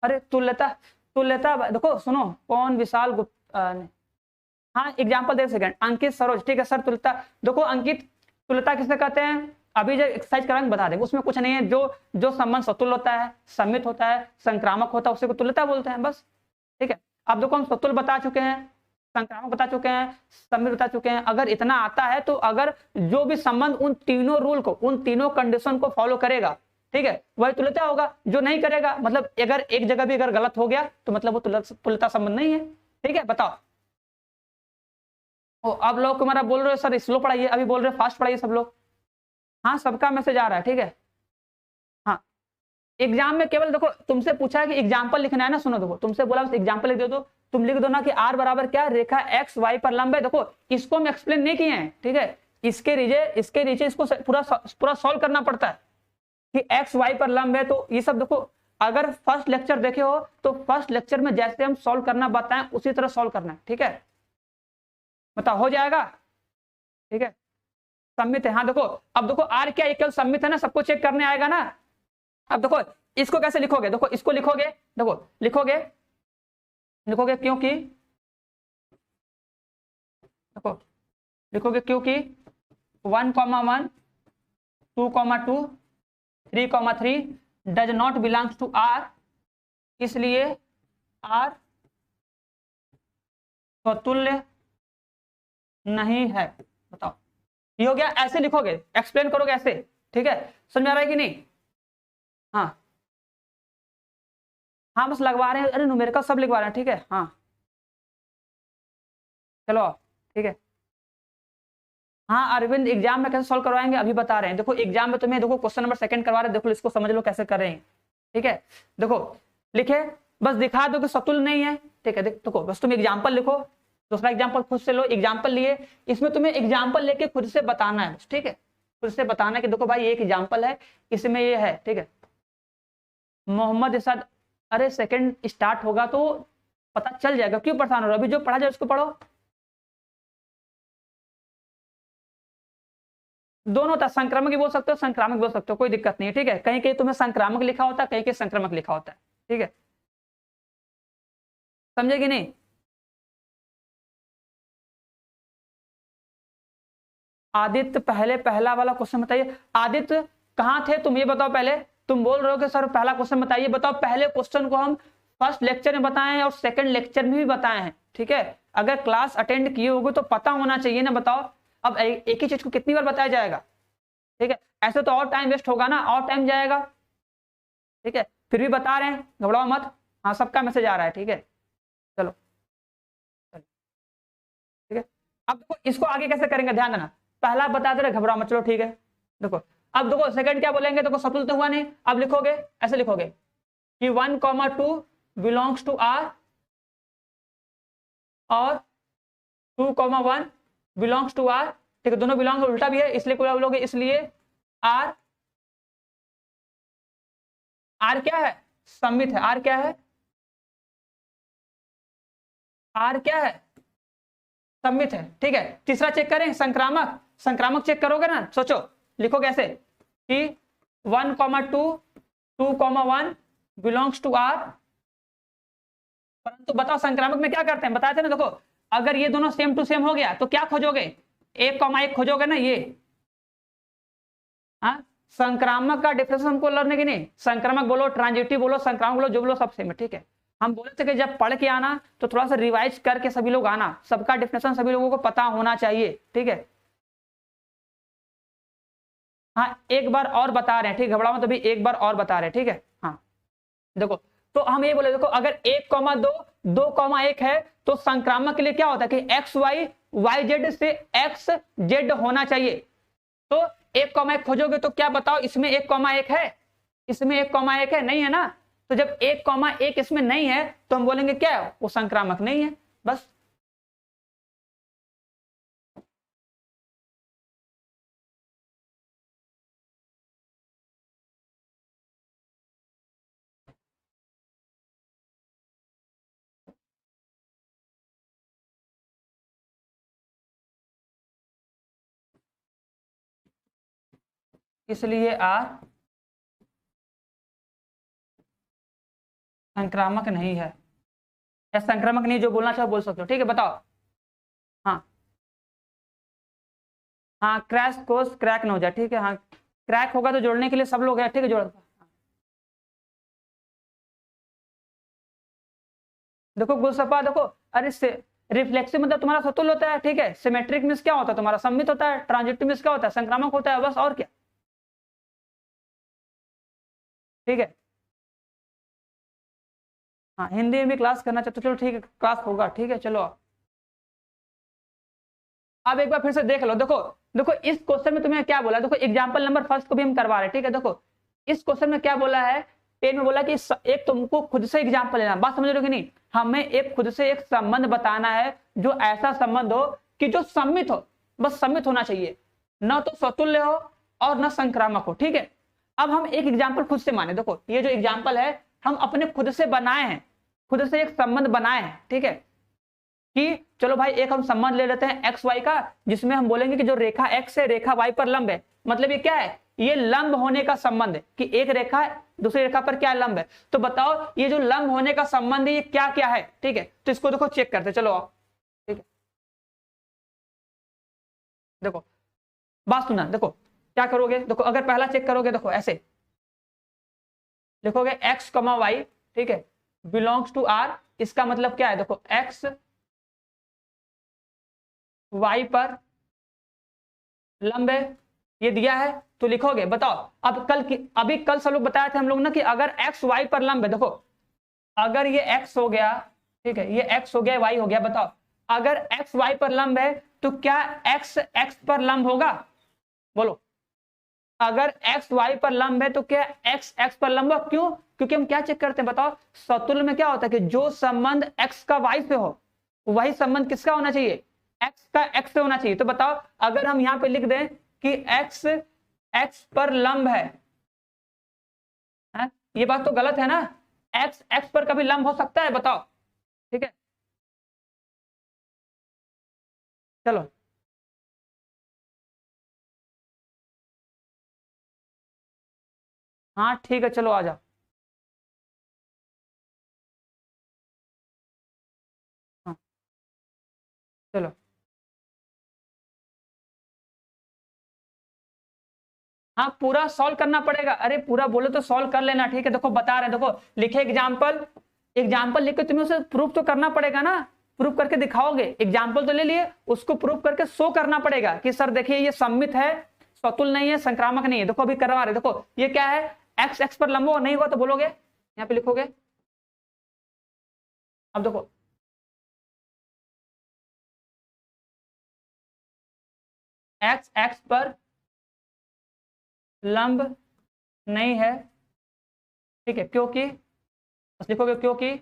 अरे तुल्यता, तुल्यता देखो सुनो, कौन विशाल गुप्ता, हाँ एग्जांपल दे सेकंड, अंकित सरोज, ठीक है सर तुल्यता, देखो अंकित तुल्यता किसे कहते हैं, अभी जो एक्सरसाइज कराएंगे बता देंगे, उसमें कुछ नहीं है, जो जो संबंध सतुल्य होता है, सम्मित होता है, संक्रामक होता है, उसे को तुल्यता बोलते हैं, बस ठीक है। अब देखो हम सतुल्य बता चुके हैं, संक्रामक बता चुके हैं, सम्मित बता चुके हैं, अगर इतना आता है तो अगर जो भी संबंध उन तीनों रूल को, उन तीनों कंडीशन को फॉलो करेगा, ठीक है, वही तुल्यता होगा। जो नहीं करेगा, मतलब अगर एक जगह भी अगर गलत हो गया तो मतलब वो तुल्यता संबंध नहीं है, ठीक है। बताओ, ओ अब लोग तुम्हारा बोल रहे हो सर स्लो पढ़ाइए, अभी बोल रहे हो फास्ट पढ़ाइए सब लोग, हाँ सबका मैसेज आ रहा है, ठीक है। हाँ एग्जाम में केवल देखो तुमसे पूछा है कि एग्जाम्पल लिखना है ना, सुनो देखो तुमसे बोला बस एग्जाम्पल लिख दो, तो तुम लिख दो ना कि आर बराबर क्या, रेखा एक्स वाई पर लंब है। देखो इसको हम एक्सप्लेन नहीं किए हैं, ठीक है, इसके नीचे इसको पूरा सॉल्व करना पड़ता है कि एक्स वाई पर लंब है। तो ये सब देखो, अगर फर्स्ट लेक्चर देखे हो तो फर्स्ट लेक्चर में जैसे हम सॉल्व करना बताएं उसी तरह सॉल्व करना है, ठीक है। बताओ हो जाएगा, ठीक है। सम्मित है, हाँ देखो अब देखो आर क्या केवल सम्मित है ना, सबको चेक करने आएगा ना। अब देखो इसको कैसे लिखोगे, देखो इसको लिखोगे, देखो लिखोगे लिखोगे क्योंकि, देखो लिखोगे क्योंकि 1 1 2 2 3 3 does not belongs to R, इसलिए आर स्वतुल्य नहीं है। बताओ ये हो गया, ऐसे लिखोगे, एक्सप्लेन करोगे ऐसे, ठीक है। समझ आ रहा है कि नहीं, हाँ हाँ बस लगवा रहे हैं, अरे न्यूमेरिकल सब लिखवा रहे हैं, ठीक है। हाँ चलो ठीक है। हाँ अरविंद एग्जाम में कैसे सॉल्व करवाएंगे अभी बता रहे हैं, देखो एग्जाम में तुम्हें देखो क्वेश्चन नंबर सेकंड करवा रहे हैं, देखो इसको समझ लो कैसे कर रहे हैं, ठीक है। देखो लिखे, बस दिखा दो कि सतुल्य नहीं है, ठीक है। देखो बस तुम एग्जाम्पल लिखो, दूसरा एग्जाम्पल खुद से लो, एग्जाम्पल लिए, इसमें तुम्हें एग्जाम्पल लेके खुद से बताना है, ठीक है। खुद से बताना है कि देखो भाई एक एग्जाम्पल है, इसमें ये है, ठीक है। मोहम्मद इरशाद, अरे सेकंड स्टार्ट होगा तो पता चल जाएगा, क्यों परेशान हो रहा है, अभी जो पढ़ा जाए उसको पढ़ो। दोनों होता है, संक्रामक भी बोल सकते हो, संक्रामक बोल सकते हो, कोई दिक्कत नहीं है, ठीक है। कहीं कहीं तुम्हें संक्रामक लिखा होता है, कहीं कहीं संक्रामक लिखा होता है, ठीक है। समझे कि नहीं, आदित्य पहले पहला वाला क्वेश्चन बताइए। आदित्य कहाँ थे तुम, ये बताओ पहले। तुम बोल रहे हो कि सर पहला क्वेश्चन बताइए, बताओ पहले क्वेश्चन को हम फर्स्ट लेक्चर में बताए हैं और सेकंड लेक्चर में भी बताए हैं, ठीक है। अगर क्लास अटेंड किए होगे तो पता होना चाहिए ना, बताओ। अब एक ही चीज को कितनी बार बताया जाएगा, ठीक है। ऐसे तो और टाइम वेस्ट होगा ना, और टाइम जाएगा, ठीक है। फिर भी बता रहे हैं, घबराओ मत, हाँ सबका मैसेज आ रहा है, ठीक है। चलो चलो ठीक है। अब देखो इसको आगे कैसे करेंगे, ध्यान देना, पहला बता दे रहे, घबराओ मत, चलो ठीक है। देखो अब देखो सेकंड क्या बोलेंगे, देखो सतुल्य तो हुआ नहीं, अब लिखोगे ऐसे लिखोगे कि 1 2 बिलोंग्स टू आर और 2 1 बिलोंग्स टू आर, ठीक है। दोनों बिलोंग उल्टा भी है, इसलिए क्या बोलोगे, इसलिए आर, आर क्या है, सम्मित है, आर क्या है, आर क्या है, सम्मित है, ठीक है। तीसरा चेक करें, संक्रामक, संक्रामक चेक करोगे ना, सोचो लिखो कैसे कि 1 2 2 1 बिलोंग्स टू आर, परंतु बताओ संक्रामक में क्या करते हैं, बताए थे ना, देखो अगर ये दोनों सेम टू सेम हो गया तो क्या खोजोगे, 1,1 खोजोगे ना ये, हाँ संक्रामक का डिफरेंस हमको लर्न की नहीं, संक्रामक बोलो, ट्रांजिटिव बोलो, संक्रामक बोलो, जो बोलो सब सेम है, ठीक है। हम बोले थे कि जब पढ़ के आना तो थोड़ा सा रिवाइज करके सभी लोग आना, सबका डिफिनेशन सभी लोगों को पता होना चाहिए, ठीक है। हाँ एक बार और बता रहे हैं, ठीक, घबराओ मत, अभी एक बार और बता रहे हैं, ठीक है। हाँ देखो, तो हम ये बोले, देखो अगर 1,2 2,1 है तो संक्रामक के लिए क्या होता है कि एक्स वाई वाई जेड से एक्स जेड होना चाहिए। तो 1,1 खोजोगे तो क्या बताओ, इसमें 1,1 है, इसमें 1,1 है, नहीं है ना। तो जब 1,1 इसमें नहीं है तो हम बोलेंगे क्या है, वो संक्रामक नहीं है, बस। इसलिए आर संक्रामक नहीं है, या संक्रामक नहीं, जो बोलना चाहो बोल सकते हो, ठीक है, बताओ। हाँ हाँ, क्रैश कोर्स क्रैक न हो जाए, ठीक है। हाँ क्रैक होगा तो जोड़ने के लिए सब लोग हैं, ठीक है, जोड़। देखो गुलसपा, देखो, अरे से रिफ्लेक्सिव मतलब तुम्हारा सतुल होता है, ठीक है। सिमेट्रिक मींस क्या होता है तुम्हारा, सममित होता है। ट्रांजिटिव मींस क्या होता है, संक्रामक होता है, बस, और क्या, ठीक है। हाँ हिंदी में भी क्लास करना चाहते हो, चलो ठीक है, क्लास होगा, ठीक है, चलो। अब एक बार फिर से देख लो, देखो देखो इस क्वेश्चन में तुम्हें क्या बोला, देखो एग्जांपल नंबर फर्स्ट को भी हम करवा रहे हैं, ठीक है। देखो इस क्वेश्चन में क्या बोला है, पेन में बोला कि एक तुमको खुद से एग्जांपल लेना, बात समझ रहे हो कि नहीं। हमें एक खुद से एक संबंध बताना है जो ऐसा संबंध हो कि जो सम्मित हो, बस सम्मित होना चाहिए, न तो स्वतुल्य हो और न संक्रामक हो, ठीक है। अब हम एक एग्जाम्पल खुद से माने, देखो ये जो एग्जाम्पल है हम अपने खुद से बनाए हैं, खुद से एक संबंध बनाए हैं, ठीक है। कि चलो भाई एक हम संबंध ले लेते हैं एक्स वाई का, जिसमें हम बोलेंगे कि जो रेखा एक्स है रेखा वाई पर लंब है, मतलब ये क्या है, ये लंब होने का संबंध है कि एक रेखा दूसरी रेखा पर क्या लंब है। तो बताओ ये जो लंब होने का संबंध है ये क्या क्या है, ठीक है। तो इसको देखो चेक करते चलो आओ, ठीक है। देखो बात सुना, देखो क्या करोगे, देखो अगर पहला चेक करोगे, देखो ऐसे लिखोगे एक्स कमा वाई, ठीक है, बिलोंग्स टू आर। इसका मतलब क्या है, देखो एक्स वाई पर लंब है, ये दिया है, तो लिखोगे। बताओ अब कल की, अभी कल सब लोग बताए थे हम लोग ना कि अगर एक्स वाई पर लंब है, देखो अगर ये एक्स हो गया, ठीक है, ये एक्स हो गया वाई हो गया, बताओ अगर एक्स वाई पर लंब है तो क्या एक्स एक्स पर लंब होगा, बोलो। अगर एक्स वाई पर लंब है तो क्या एक्स एक्स पर लंब होगा, क्यों, क्योंकि हम क्या चेक करते हैं, बताओ सतुल्य में क्या होता है कि जो संबंध एक्स का वाई से हो वही संबंध किसका होना चाहिए, एक्स का एक्स से होना चाहिए। तो बताओ अगर हम यहां पे लिख दें कि एक्स एक्स पर लंब है? ये बात तो गलत है ना, एक्स एक्स पर कभी लंब हो सकता है, बताओ, ठीक है। चलो हाँ ठीक है, चलो आ जाओ। हाँ चलो, हाँ पूरा सॉल्व करना पड़ेगा, अरे पूरा बोलो तो सॉल्व कर लेना, ठीक है। देखो बता रहे हैं, देखो लिखे एग्जाम्पल, एग्जाम्पल लिख के तुम्हें उसे प्रूफ तो करना पड़ेगा ना, प्रूफ करके दिखाओगे। एग्जाम्पल तो ले लिए, उसको प्रूफ करके शो करना पड़ेगा कि सर देखिए ये सम्मित है, स्वतुल नहीं है, संक्रामक नहीं है। देखो अभी करवा रहे, देखो ये क्या है, एक्स एक्स पर लंबो नहीं हुआ तो बोलोगे, यहाँ पे लिखोगे। अब देखो एक्स एक्स पर लंब नहीं है, ठीक है, क्योंकि, बस लिखोगे क्योंकि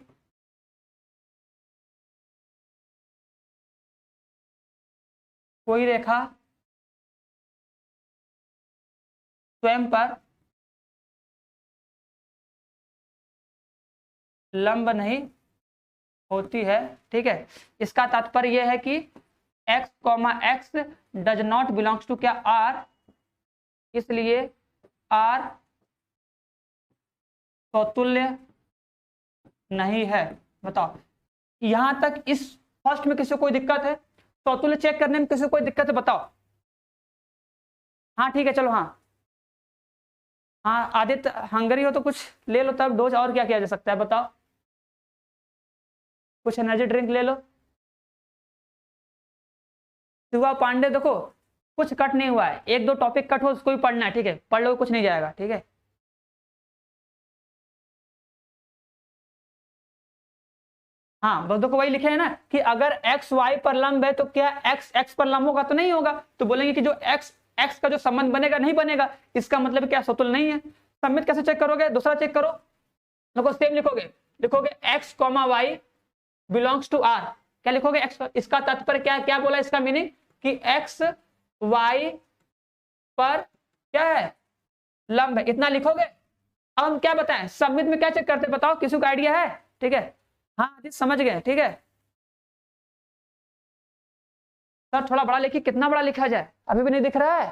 कोई रेखा स्वयं पर लंब नहीं होती है, ठीक है। इसका तात्पर्य यह है कि x comma x does not belongs to क्या r, इसलिए r स्वतुल्य नहीं है। बताओ यहां तक इस फर्स्ट में किसी को कोई दिक्कत है, सौतुल्य चेक करने में किसी को कोई दिक्कत है बताओ। हाँ ठीक है चलो। हाँ हाँ आदित्य हंगरी हो तो कुछ ले लो तब डोज, और क्या किया जा सकता है बताओ, कुछ एनर्जी ड्रिंक ले लो। शिवा पांडे देखो कुछ कट नहीं हुआ है, एक दो टॉपिक कट हो उसको भी पढ़ना है, ठीक है, पढ़ लो कुछ नहीं जाएगा, ठीक है। हाँ बस देखो वही लिखे है ना कि अगर एक्स वाई पर लंब है तो क्या एक्स एक्स पर लंब होगा, तो नहीं होगा, तो बोलेंगे कि जो एक्स एक्स का जो संबंध बनेगा नहीं बनेगा, इसका मतलब क्या सतुल नहीं है। सममित कैसे चेक करोगे, दूसरा चेक करो, देखो सेम लिखोगे, लिखोगे x comma y belongs to R, क्या लिखोगे एक्स, इसका तात्पर्य क्या क्या बोला, इसका मीनिंग कि एक्स वाई पर क्या है लंब है, इतना लिखोगे। अब हम क्या बताएं सममित में क्या चेक करते बताओ, किसी को आइडिया है, ठीक है। हाँ समझ गए, ठीक है। सर थोड़ा बड़ा लिखिए, कितना बड़ा लिखा जाए, अभी भी नहीं दिख रहा है।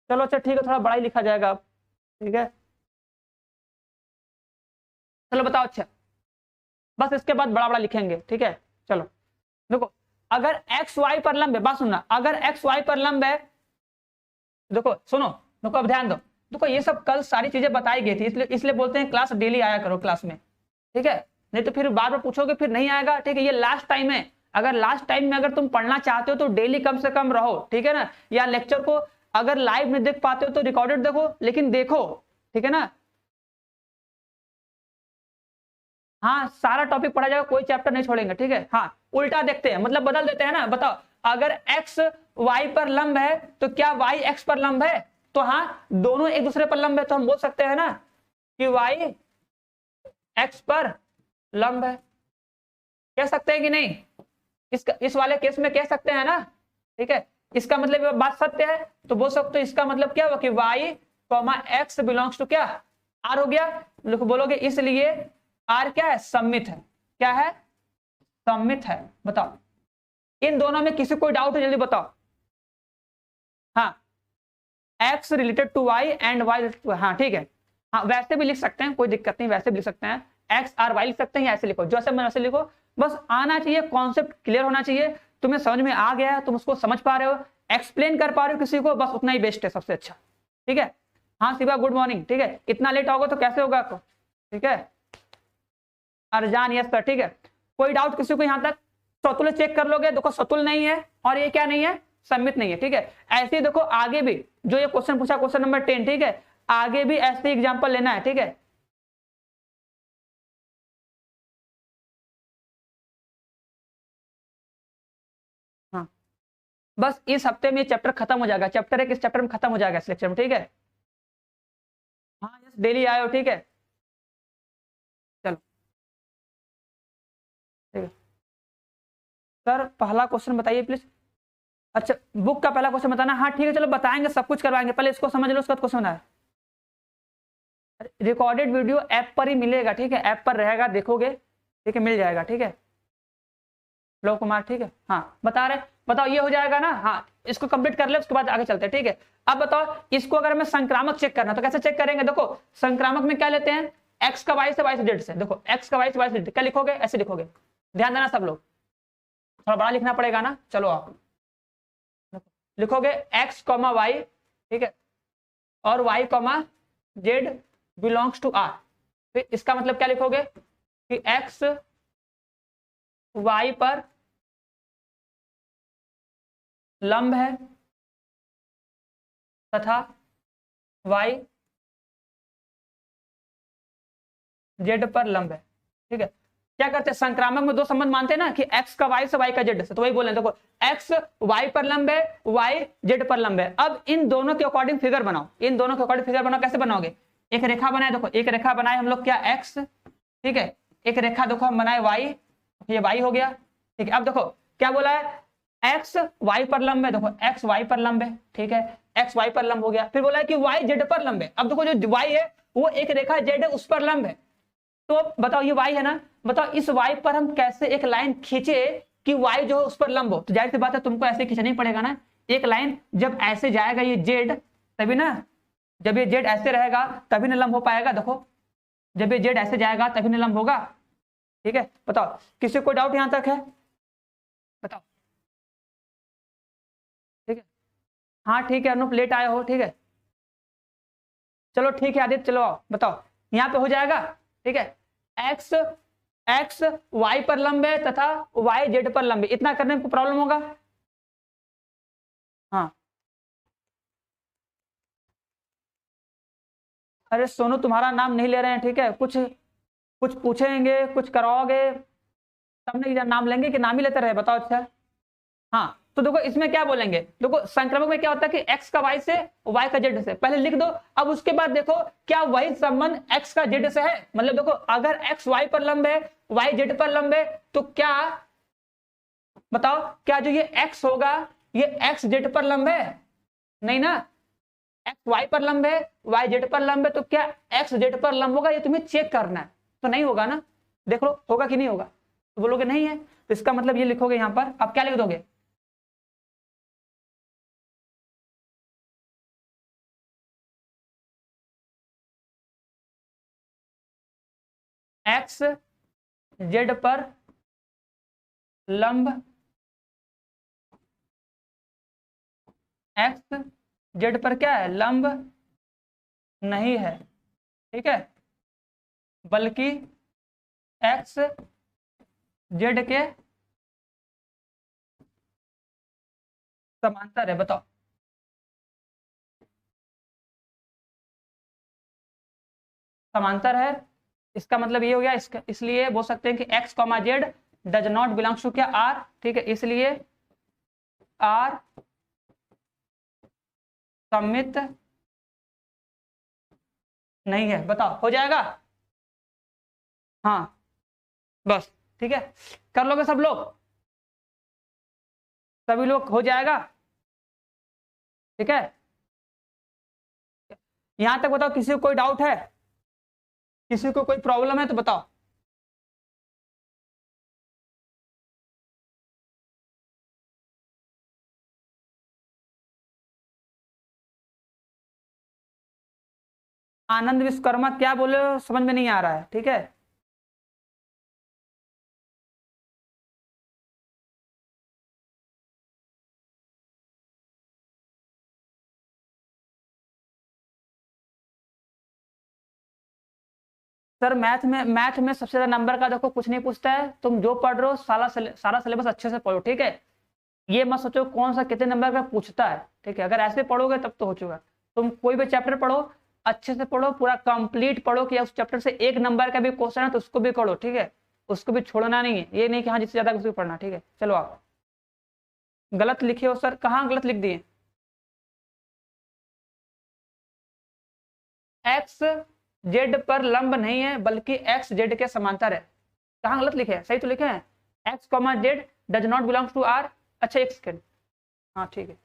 चलो अच्छा ठीक है, थोड़ा बड़ा ही लिखा जाएगा अब, ठीक है। चलो बताओ, अच्छा बस इसके बाद बड़ा बड़ा लिखेंगे, ठीक है। चलो देखो, अगर एक्स वाई पर लंब है, बात सुनना, अगर एक्स वाई पर लंब है, देखो सुनो, देखो अब ध्यान दो, देखो ये सब कल सारी चीजें बताई गई थी, इसलिए इसलिए बोलते हैं क्लास डेली आया करो क्लास में, ठीक है, नहीं तो फिर बार बार पूछोगे फिर नहीं आएगा, ठीक है। ये लास्ट टाइम है, अगर लास्ट टाइम में अगर तुम पढ़ना चाहते हो तो डेली कम से कम रहो, ठीक है ना, या लेक्चर को अगर लाइव नहीं देख पाते हो तो रिकॉर्डेड देखो, लेकिन देखो, ठीक है ना। हाँ सारा टॉपिक पढ़ा जाएगा, कोई चैप्टर नहीं छोड़ेंगे, ठीक है। हाँ उल्टा देखते हैं, मतलब बदल देते हैं ना, बताओ अगर एक्स वाई पर लंब है तो क्या वाई एक्स पर लंब है, तो हाँ दोनों एक दूसरे पर लंब है, तो हम बोल सकते हैं ना कि वाई एक्स पर लंब है, कह सकते हैं कि नहीं, इस वाले केस में कह सकते हैं ना, ठीक है। इसका मतलब बात सत्य है तो बोल सकते हो, इसका मतलब क्या हुआ कि y comma x belongs to क्या आर हो गया, बोलोगे इसलिए आर क्या है सममित है, क्या है सममित है। बताओ इन दोनों में किसी कोई डाउट है जल्दी बताओ। हाँ x related to y and y, हाँ ठीक है, हाँ वैसे भी लिख सकते हैं, कोई दिक्कत नहीं, वैसे भी लिख सकते हैं, एक्स आर वाई लिख सकते हैं, ऐसे लिखो जैसे मैं वैसे लिखो, बस आना चाहिए, कॉन्सेप्ट क्लियर होना चाहिए, तुम्हें समझ में आ गया है, तुम उसको समझ पा रहे हो, एक्सप्लेन कर पा रहे हो किसी को, बस उतना ही बेस्ट है, सबसे अच्छा, ठीक है। हाँ शिवा गुड मॉर्निंग, ठीक है, इतना लेट होगा तो कैसे होगा आपको, ठीक है। अरजान यस सर, ठीक है, कोई डाउट किसी को यहाँ तक, सतुल्य चेक कर लोगे, देखो सतुल्य नहीं है और ये क्या नहीं है सममित नहीं है, ठीक है। ऐसे ही देखो आगे भी जो ये क्वेश्चन पूछा क्वेश्चन नंबर 10, ठीक है, आगे भी ऐसे एग्जांपल लेना है, ठीक है। हाँ बस इस हफ्ते में ये चैप्टर खत्म हो जाएगा, चैप्टर एक इस चैप्टर में खत्म हो जाएगा इस लेक्चर में, ठीक है। हाँ यस डेली आए हो, ठीक है, चलो ठीक है। सर पहला क्वेश्चन बताइए प्लीज, अच्छा बुक का पहला क्वेश्चन बताना, हाँ ठीक है चलो बताएंगे, सब कुछ करवाएंगे, पहले इसको समझ लो उसका क्वेश्चन बनाए। रिकॉर्डेड वीडियो ऐप पर ही मिलेगा, ठीक है, ऐप पर रहेगा, देखोगे, ठीक है, मिल जाएगा, ठीक है। लोक कुमार, ठीक है, हाँ बता रहे, बताओ ये हो जाएगा ना, हाँ इसको कंप्लीट कर ले उसके बाद आगे चलते हैं, ठीक है। अब बताओ इसको अगर हमें संक्रामक चेक करना तो कैसे चेक करेंगे, देखो संक्रामक में क्या लेते हैं, एक्स का वाई से वाई से जेड से, देखो एक्स का वाई से वाई से जेड, क्या लिखोगे ऐसे लिखोगे, ध्यान देना सब लोग, थोड़ा बड़ा लिखना पड़ेगा ना, चलो आप लिखोगे एक्स कॉमा वाई, ठीक है, और y comma z belongs to R, फिर इसका मतलब क्या लिखोगे कि एक्स वाई पर लंब है तथा वाई जेड पर लंब है, ठीक है। क्या करते हैं संक्रामक में दो संबंध मानते हैं ना कि एक्स का वाई से वाई का जेड से, तो वही बोले देखो एक्स वाई पर लंब है, वाई जेड पर लंब है। अब इन दोनों के अकॉर्डिंग फिगर बनाओ, इन दोनों के अकॉर्डिंग फिगर बनाओ, कैसे बनाओगे, एक रेखा बनाए, देखो एक रेखा बनाए हम लोग क्या एक्स, ठीक है, एक रेखा देखो हम बनाए वाई, ये वाई हो गया, ठीक है। अब देखो क्या बोला है एक्स वाई पर लंब है, देखो एक्स वाई पर लंब है, ठीक है, एक्स वाई पर लंब हो गया, फिर बोला है कि वाई जेड पर लंब है। अब देखो जो वाई है वो एक रेखा जेड है उस पर लंब है, तो बताओ ये वाई है ना, बताओ इस वाई पर हम कैसे एक लाइन खींचे कि वाई जो है उस पर लंब हो, तो जाहिर सी बात है तुमको ऐसे खींचना ही पड़ेगा ना, एक लाइन जब ऐसे जाएगा ये जेड तभी ना, जब ये जेड ऐसे रहेगा तभी ना लंब हो पाएगा, देखो जब ये जेड ऐसे जाएगा तभी ना लंब होगा, ठीक है, बताओ किसी को डाउट यहां तक है, बताओ। ठीक है, हाँ ठीक है अनूप, लेट आए हो, ठीक है चलो ठीक है आदित्य, चलो आओ बताओ, यहाँ पे हो जाएगा। ठीक है, एक्स एक्स वाई पर लंब है तथा वाई जेड पर लंब है, इतना करने में कोई प्रॉब्लम होगा? हाँ, अरे सोनू तुम्हारा नाम नहीं ले रहे हैं, ठीक है, कुछ कुछ पूछेंगे, कुछ करवाओगे तब नहीं नाम लेंगे कि नाम ही लेते रहे, बताओ। अच्छा हाँ, तो देखो इसमें क्या बोलेंगे, देखो संक्रमक में क्या होता है कि एक्स का वाई से, वाई का जेड से, पहले लिख दो। अब उसके बाद देखो क्या वही संबंध एक्स का जेड से है, मतलब देखो अगर एक्स वाई पर लंब है, वाई जेड पर लंब है, तो क्या, बताओ क्या जो ये एक्स होगा ये एक्स जेड पर लंब है? नहीं ना, एक्स वाई पर लंब है, वाई जेड पर लंब है, तो क्या एक्स जेड पर लंब होगा, ये तुम्हें चेक करना है। तो नहीं होगा ना, देख लो होगा कि नहीं होगा, तो बोलोगे नहीं है, तो इसका मतलब ये लिखोगे यहां पर, अब क्या लिख दोगे, एक्स जेड पर लंब, एक्स जेड पर क्या है, लंब नहीं है, ठीक है, बल्कि एक्स जेड के समांतर है, बताओ। समांतर है, इसका मतलब ये हो गया, इसका इसलिए बोल सकते हैं कि x comma z does not belongs to क्या, आर, ठीक है, इसलिए आर सममित नहीं है, बताओ हो जाएगा। हाँ बस, ठीक है, कर लोगे सब लोग, सभी लोग हो जाएगा, ठीक है। यहां तक बताओ, किसी को कोई डाउट है, किसी को कोई प्रॉब्लम है तो बताओ। आनंद विश्वकर्मा क्या बोले हो? समझ में नहीं आ रहा है, ठीक है। सर मैथ में सबसे ज्यादा नंबर का देखो कुछ नहीं पूछता है, तुम जो पढ़ रहे हो सारा सिलेबस अच्छे से पढ़ो, ठीक है। ये मत सोचो कौन सा कितने नंबर का पूछता है, ठीक है, अगर ऐसे पढ़ोगे तब तो हो चुका। तुम कोई भी चैप्टर पढ़ो, अच्छे से पढ़ो, पूरा कंप्लीट पढ़ो कि उस चैप्टर से एक नंबर का भी क्वेश्चन है तो उसको भी पढ़ो, ठीक है, उसको भी छोड़ना नहीं है, ये नहीं कि हाँ जिससे ज्यादा उसको पढ़ना, ठीक है। चलो आप गलत लिखे हो सर, कहाँ गलत लिख दिए, एक्स जेड पर लंब नहीं है बल्कि एक्स जेड के समांतर है, कहाँ गलत लिखे हैं, सही तो लिखे हैं, x comma z does not belongs to R. अच्छा एक सेकेंड, हाँ ठीक है,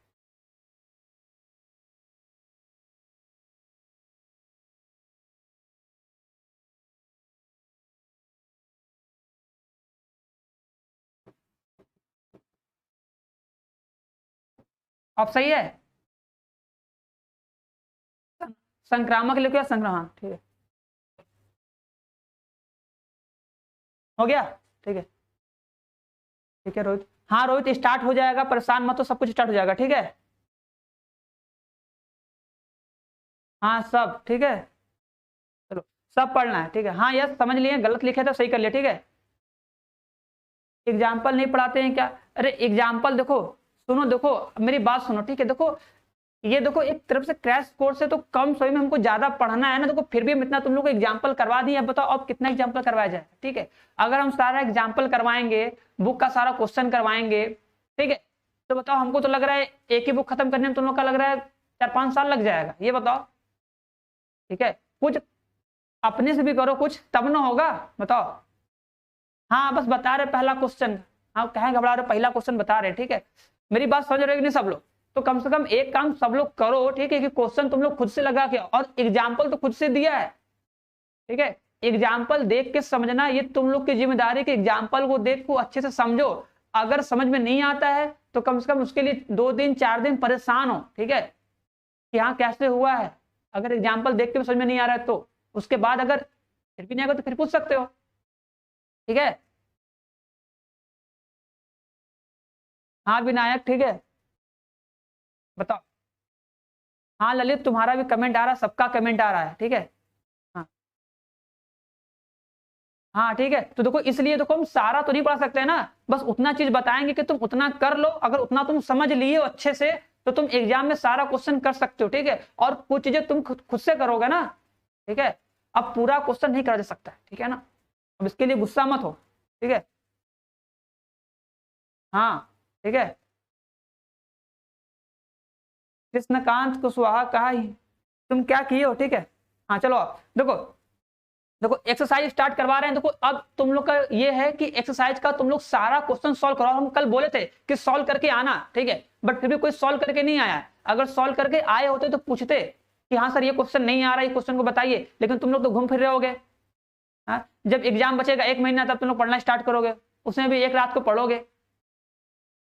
अब सही है, संक्रामक लिखो या संक्राम, हाँ ठीक है, हो गया, ठीक है, ठीक है रोहित, हाँ रोहित स्टार्ट हो जाएगा, परेशान मत हो, सब कुछ स्टार्ट हो जाएगा, ठीक है। हाँ सब ठीक है, चलो सब पढ़ना है, ठीक है, हाँ यस समझ लिए, गलत लिखे तो सही कर लिया, ठीक है। एग्जाम्पल नहीं पढ़ाते हैं क्या? अरे एग्जाम्पल देखो, सुनो देखो मेरी बात सुनो, ठीक है, देखो ये देखो एक तरफ से क्रैश कोर्स है तो कम समय में हमको ज्यादा पढ़ना है ना, देखो फिर भी हम इतना तुम लोग को एग्जाम्पल करवा दिए, अब बताओ अब कितना एग्जाम्पल करवाया जाए, ठीक है। अगर हम सारा एग्जाम्पल करवाएंगे, बुक का सारा क्वेश्चन करवाएंगे, ठीक है, तो बताओ हमको तो लग रहा है एक ही बुक खत्म करने में तुम लोग का लग रहा है 4-5 साल लग जाएगा, ये बताओ, ठीक है। कुछ अपने से भी करो कुछ, तब ना होगा, बताओ। हाँ बस बता रहे पहला क्वेश्चन, हाँ कहे घबरा रहे, पहला क्वेश्चन बता रहे, ठीक है। मेरी बात समझ रहे हो कि नहीं सब लोग? तो कम से कम एक काम सब लोग करो, ठीक है, कि क्वेश्चन तुम लोग खुद से लगा के, और एग्जाम्पल तो खुद से दिया है, ठीक है। एग्जाम्पल देख के समझना ये तुम लोग की जिम्मेदारी, कि एग्जाम्पल को देख को अच्छे से समझो, अगर समझ में नहीं आता है तो कम से कम उसके लिए 2 दिन 4 दिन परेशान हो, ठीक है, कि हाँ कैसे हुआ है। अगर एग्जाम्पल देख के समझ में नहीं आ रहा है तो उसके बाद अगर फिर भी नहीं आएगा तो फिर पूछ सकते हो, ठीक है। हाँ विनायक, ठीक है बताओ। हाँ ललित, तुम्हारा भी कमेंट आ रहा है, सबका कमेंट आ रहा है, ठीक है। हाँ हाँ ठीक है, तो देखो इसलिए देखो हम सारा तो नहीं पढ़ा सकते हैं ना, बस उतना चीज बताएंगे कि तुम उतना कर लो, अगर उतना तुम समझ लिए हो अच्छे से तो तुम एग्जाम में सारा क्वेश्चन कर सकते हो, ठीक है। और कुछ चीजें तुम खुद से करोगे ना, ठीक है। अब पूरा क्वेश्चन नहीं करा जा सकता है, ठीक है ना, अब इसके लिए गुस्सा मत हो, ठीक है। हाँ ठीक है। कृष्णकांत कुशवाहा कहा ही तुम क्या किए हो, ठीक है। हाँ चलो देखो, देखो एक्सरसाइज स्टार्ट करवा रहे हैं। देखो अब तुम लोग का ये है कि एक्सरसाइज का तुम लोग सारा क्वेश्चन सॉल्व करो। हम कल बोले थे कि सॉल्व करके आना, ठीक है, बट फिर भी कोई सॉल्व करके नहीं आया। अगर सॉल्व करके आए होते तो पूछते कि हाँ सर ये क्वेश्चन नहीं आ रहा, ये क्वेश्चन को बताइए, लेकिन तुम लोग तो घूम फिर रहे होगे। हाँ जब एग्जाम बचेगा 1 महीना तब तुम लोग पढ़ना स्टार्ट करोगे, उसमें भी एक रात को पढ़ोगे,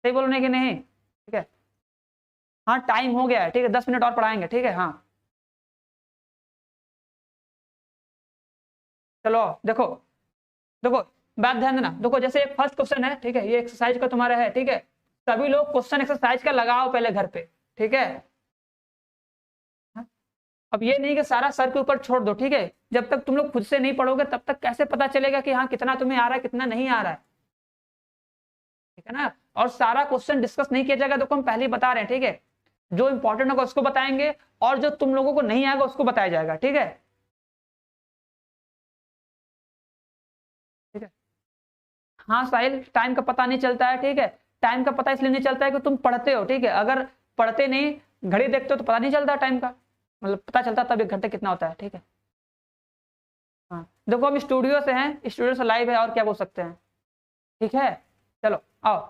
सही बोलने की नहीं, ठीक है। हाँ टाइम हो गया है, ठीक है, 10 मिनट और पढ़ाएंगे, ठीक है। हाँ चलो देखो, देखो बात ध्यान देना। देखो जैसे एक फर्स्ट क्वेश्चन है, ठीक है, ये एक्सरसाइज का तुम्हारा है, ठीक है। सभी लोग क्वेश्चन एक्सरसाइज का लगाओ पहले घर पे, ठीक है। हाँ? अब ये नहीं कि सारा सर के ऊपर छोड़ दो, ठीक है। जब तक तुम लोग खुद से नहीं पढ़ोगे तब तक कैसे पता चलेगा कि हाँ कितना तुम्हें आ रहा है कितना नहीं आ रहा है, ठीक है ना। और सारा क्वेश्चन डिस्कस नहीं किया जाएगा, देखो हम पहले ही बता रहे हैं, ठीक है। जो इंपॉर्टेंट होगा उसको बताएंगे और जो तुम लोगों को नहीं आएगा उसको बताया जाएगा, ठीक है। ठीक है। हाँ साहिल, टाइम का पता नहीं चलता है, ठीक है। टाइम का पता इसलिए नहीं चलता है कि तुम पढ़ते हो, ठीक है। अगर पढ़ते नहीं, घड़ी देखते हो तो पता नहीं चलता टाइम का, मतलब पता चलता तब 1 घंटे कितना होता है, ठीक है। हाँ देखो हम स्टूडियो से हैं, स्टूडियो से लाइव है, और क्या बोल सकते हैं, ठीक है। चलो आओ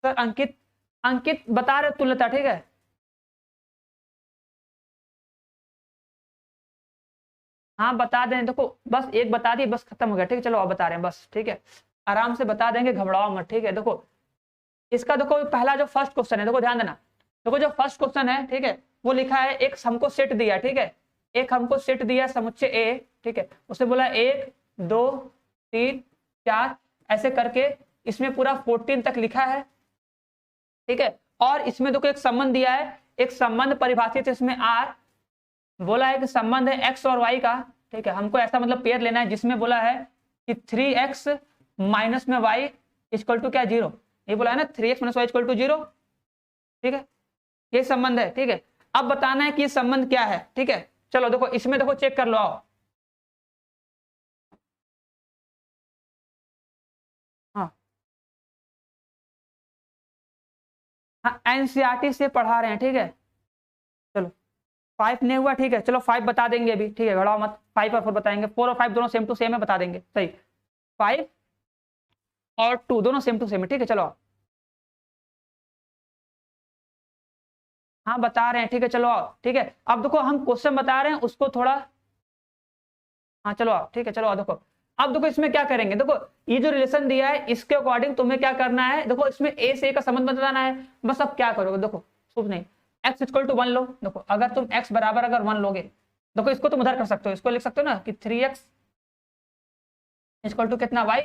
सर। अंकित, अंकित बता रहे तुल्यता, ठीक है। हाँ बता दें, देखो बस एक बता दिए, बस खत्म हो गया, ठीक है। चलो अब बता रहे हैं बस, ठीक है। आराम से बता देंगे, घबराओ मत, ठीक है। देखो इसका देखो पहला जो फर्स्ट क्वेश्चन है, देखो ध्यान देना। देखो जो फर्स्ट क्वेश्चन है, ठीक है, वो लिखा है एक हमको सेट दिया, ठीक है। एक हमको सेट दिया समुच्चय ए, ठीक है। उसे बोला 1 2 3 4 ऐसे करके, इसमें पूरा 14 तक लिखा है, ठीक है। और इसमें देखो एक संबंध दिया है, एक संबंध परिभाषित है इसमें आर, बोला है कि संबंध है एक्स और वाई का, ठीक है। हमको ऐसा मतलब पेयर लेना है जिसमें बोला है कि 3x माइनस में y इक्वल टू क्या 0, ये बोला है ना 3x minus Y equal to 0, ठीक है। ये संबंध है, ठीक है। अब बताना है कि ये संबंध क्या है, ठीक है। चलो देखो इसमें देखो चेक कर लो, आओ। हाँ हाँ एनसीईआरटी से पढ़ा रहे हैं, ठीक है। चलो 5 नहीं हुआ, ठीक है। चलो 5 बता देंगे अभी, ठीक है, घबराओ मत। 5 और 4 बताएंगे, 4 और 5 दोनों सेम टू सेम है, बता देंगे सही। 5 और 2 दोनों सेम टू सेम है, ठीक है। चलो हाँ बता रहे हैं, ठीक है। चलो आओ, ठीक है। अब देखो हम क्वेश्चन बता रहे हैं उसको थोड़ा, हाँ चलो आओ, ठीक है। चलो आओ देखो, अब देखो इसमें क्या करेंगे। देखो ये जो रिलेशन दिया है इसके अकॉर्डिंग तुम्हें क्या करना है, देखो इसमें ए से ए का संबंध बताना है। बस अब क्या करोगे, देखो कुछ नहीं, एक्स इक्वल टू 1 लो। देखो अगर तुम एक्स बराबर अगर 1 लोगे, देखो इसको तुम उधर कर सकते हो, इसको लिख सकते हो ना कि 3x इक्वल टू कितना वाई।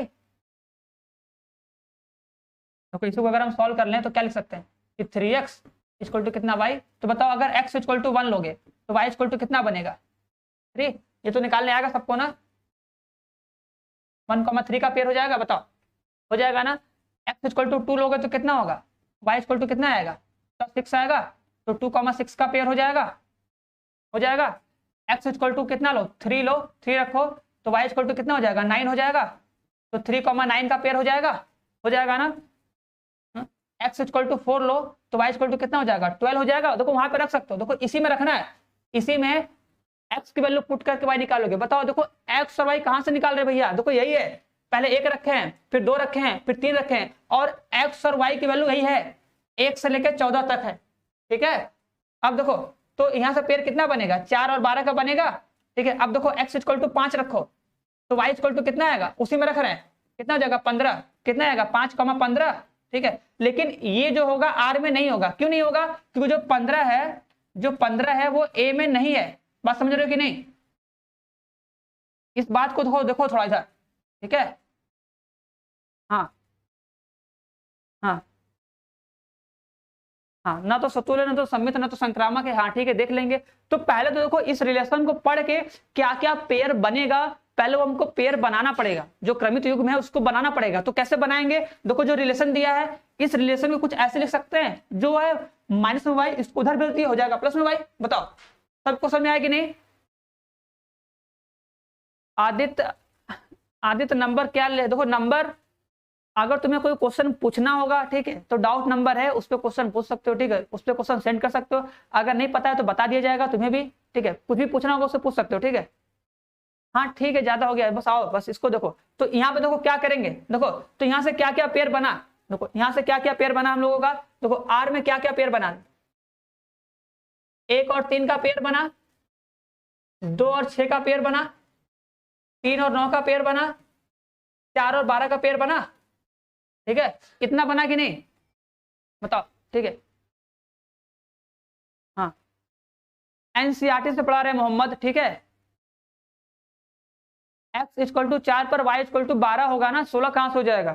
देखो इसको अगर हम सॉल्व कर लें तो क्या लिख सकते हैं कि 3x इक्वल टू कितना वाई। तो बताओ अगर x इक्वल टू 1 लोगे तो y इक्वल टू कितना बनेगा 3। ये तो निकालने आएगा सबको ना, 1,3 का पेयर हो जाएगा, बताओ हो जाएगा ना। x इक्वल टू 2 लोगे तो कितना होगा, y इक्वल टू कितना आएगा, तो 6 आएगा, तो 2,6 का पेयर हो जाएगा, हो जाएगा। x इक्वल टू कितना लो 3 लो, 3 रखो, तो y इक्वल टू कितना हो जाएगा 9 हो जाएगा, तो 3,9 का पेयर हो जाएगा ना। x इक्वल टू 4 लो तो y इक्वल टू कितना हो जाएगा 12 हो जाएगा। देखो वहां पे रख सकते हो, देखो इसी में रखना है, इसी में x की वैल्यू पुट करके y निकालोगे। बताओ देखो x और y कहां से निकाल रहे भैया, देखो यही है, पहले 1 रखे हैं, फिर 2 रखे हैं, फिर 3 रखे हैं, और x और y की वैल्यू यही है, 1 से लेकर 14 तक है, ठीक है। अब देखो तो यहां से पेयर कितना बनेगा 4 और 12 का बनेगा, ठीक है। अब देखो x इक्वल टू 5 रखो तो y इक्वल टू कितना आएगा, उसी में रख रहे हैं, कितना हो जाएगा 15, कितना आएगा 5,15, ठीक है। लेकिन ये जो होगा आर में नहीं होगा, क्यों नहीं होगा, क्योंकि जो 15 है, जो 15 है वो ए में नहीं है। बात समझ रहे हो कि नहीं, इस बात को देखो, देखो थोड़ा इधर, ठीक है। हाँ हाँ हाँ, ना तो सतुल्य ना तो सम्मित ना तो संक्रामक है। हाँ ठीक है, देख लेंगे। तो पहले तो देखो इस रिलेशन को पढ़ के क्या क्या पेयर बनेगा, पहले वो हमको पेयर बनाना पड़ेगा, जो क्रमित युग्म है उसको बनाना पड़ेगा। तो कैसे बनाएंगे, देखो जो रिलेशन दिया है इस रिलेशन को कुछ ऐसे लिख सकते हैं, जो है माइनस में वाई, इसको उधर भेज दिया हो जाएगा प्लस में वाई। बताओ सबको समझ में आया कि नहीं। आदित्य, आदित्य नंबर क्या ले, देखो नंबर अगर तुम्हें कोई क्वेश्चन पूछना होगा ठीक है, तो डाउट नंबर है उस पर क्वेश्चन पूछ सकते हो, ठीक है, उस पर क्वेश्चन सेंड कर सकते हो। अगर नहीं पता है तो बता दिया जाएगा तुम्हें भी, ठीक है, कुछ भी पूछना होगा उससे पूछ सकते हो, ठीक है। हाँ ठीक है, ज्यादा हो गया, बस आओ बस इसको देखो। तो यहाँ पे देखो क्या करेंगे, देखो तो यहाँ से क्या क्या पेयर बना, देखो यहाँ से क्या क्या पेयर बना हम लोगों का। देखो आर में क्या क्या पेयर बना, 1 और 3 का पेयर बना, 2 और 6 का पेयर बना, 3 और 9 का पेयर बना, 4 और 12 का पेयर बना, ठीक है। इतना बना कि नहीं बताओ, ठीक है। हाँ एनसीईआरटी से पढ़ा रहे मोहम्मद, ठीक है। x इक्वल टू 4 पर y इक्वल टू 12 होगा ना, 16 कहां से हो जाएगा,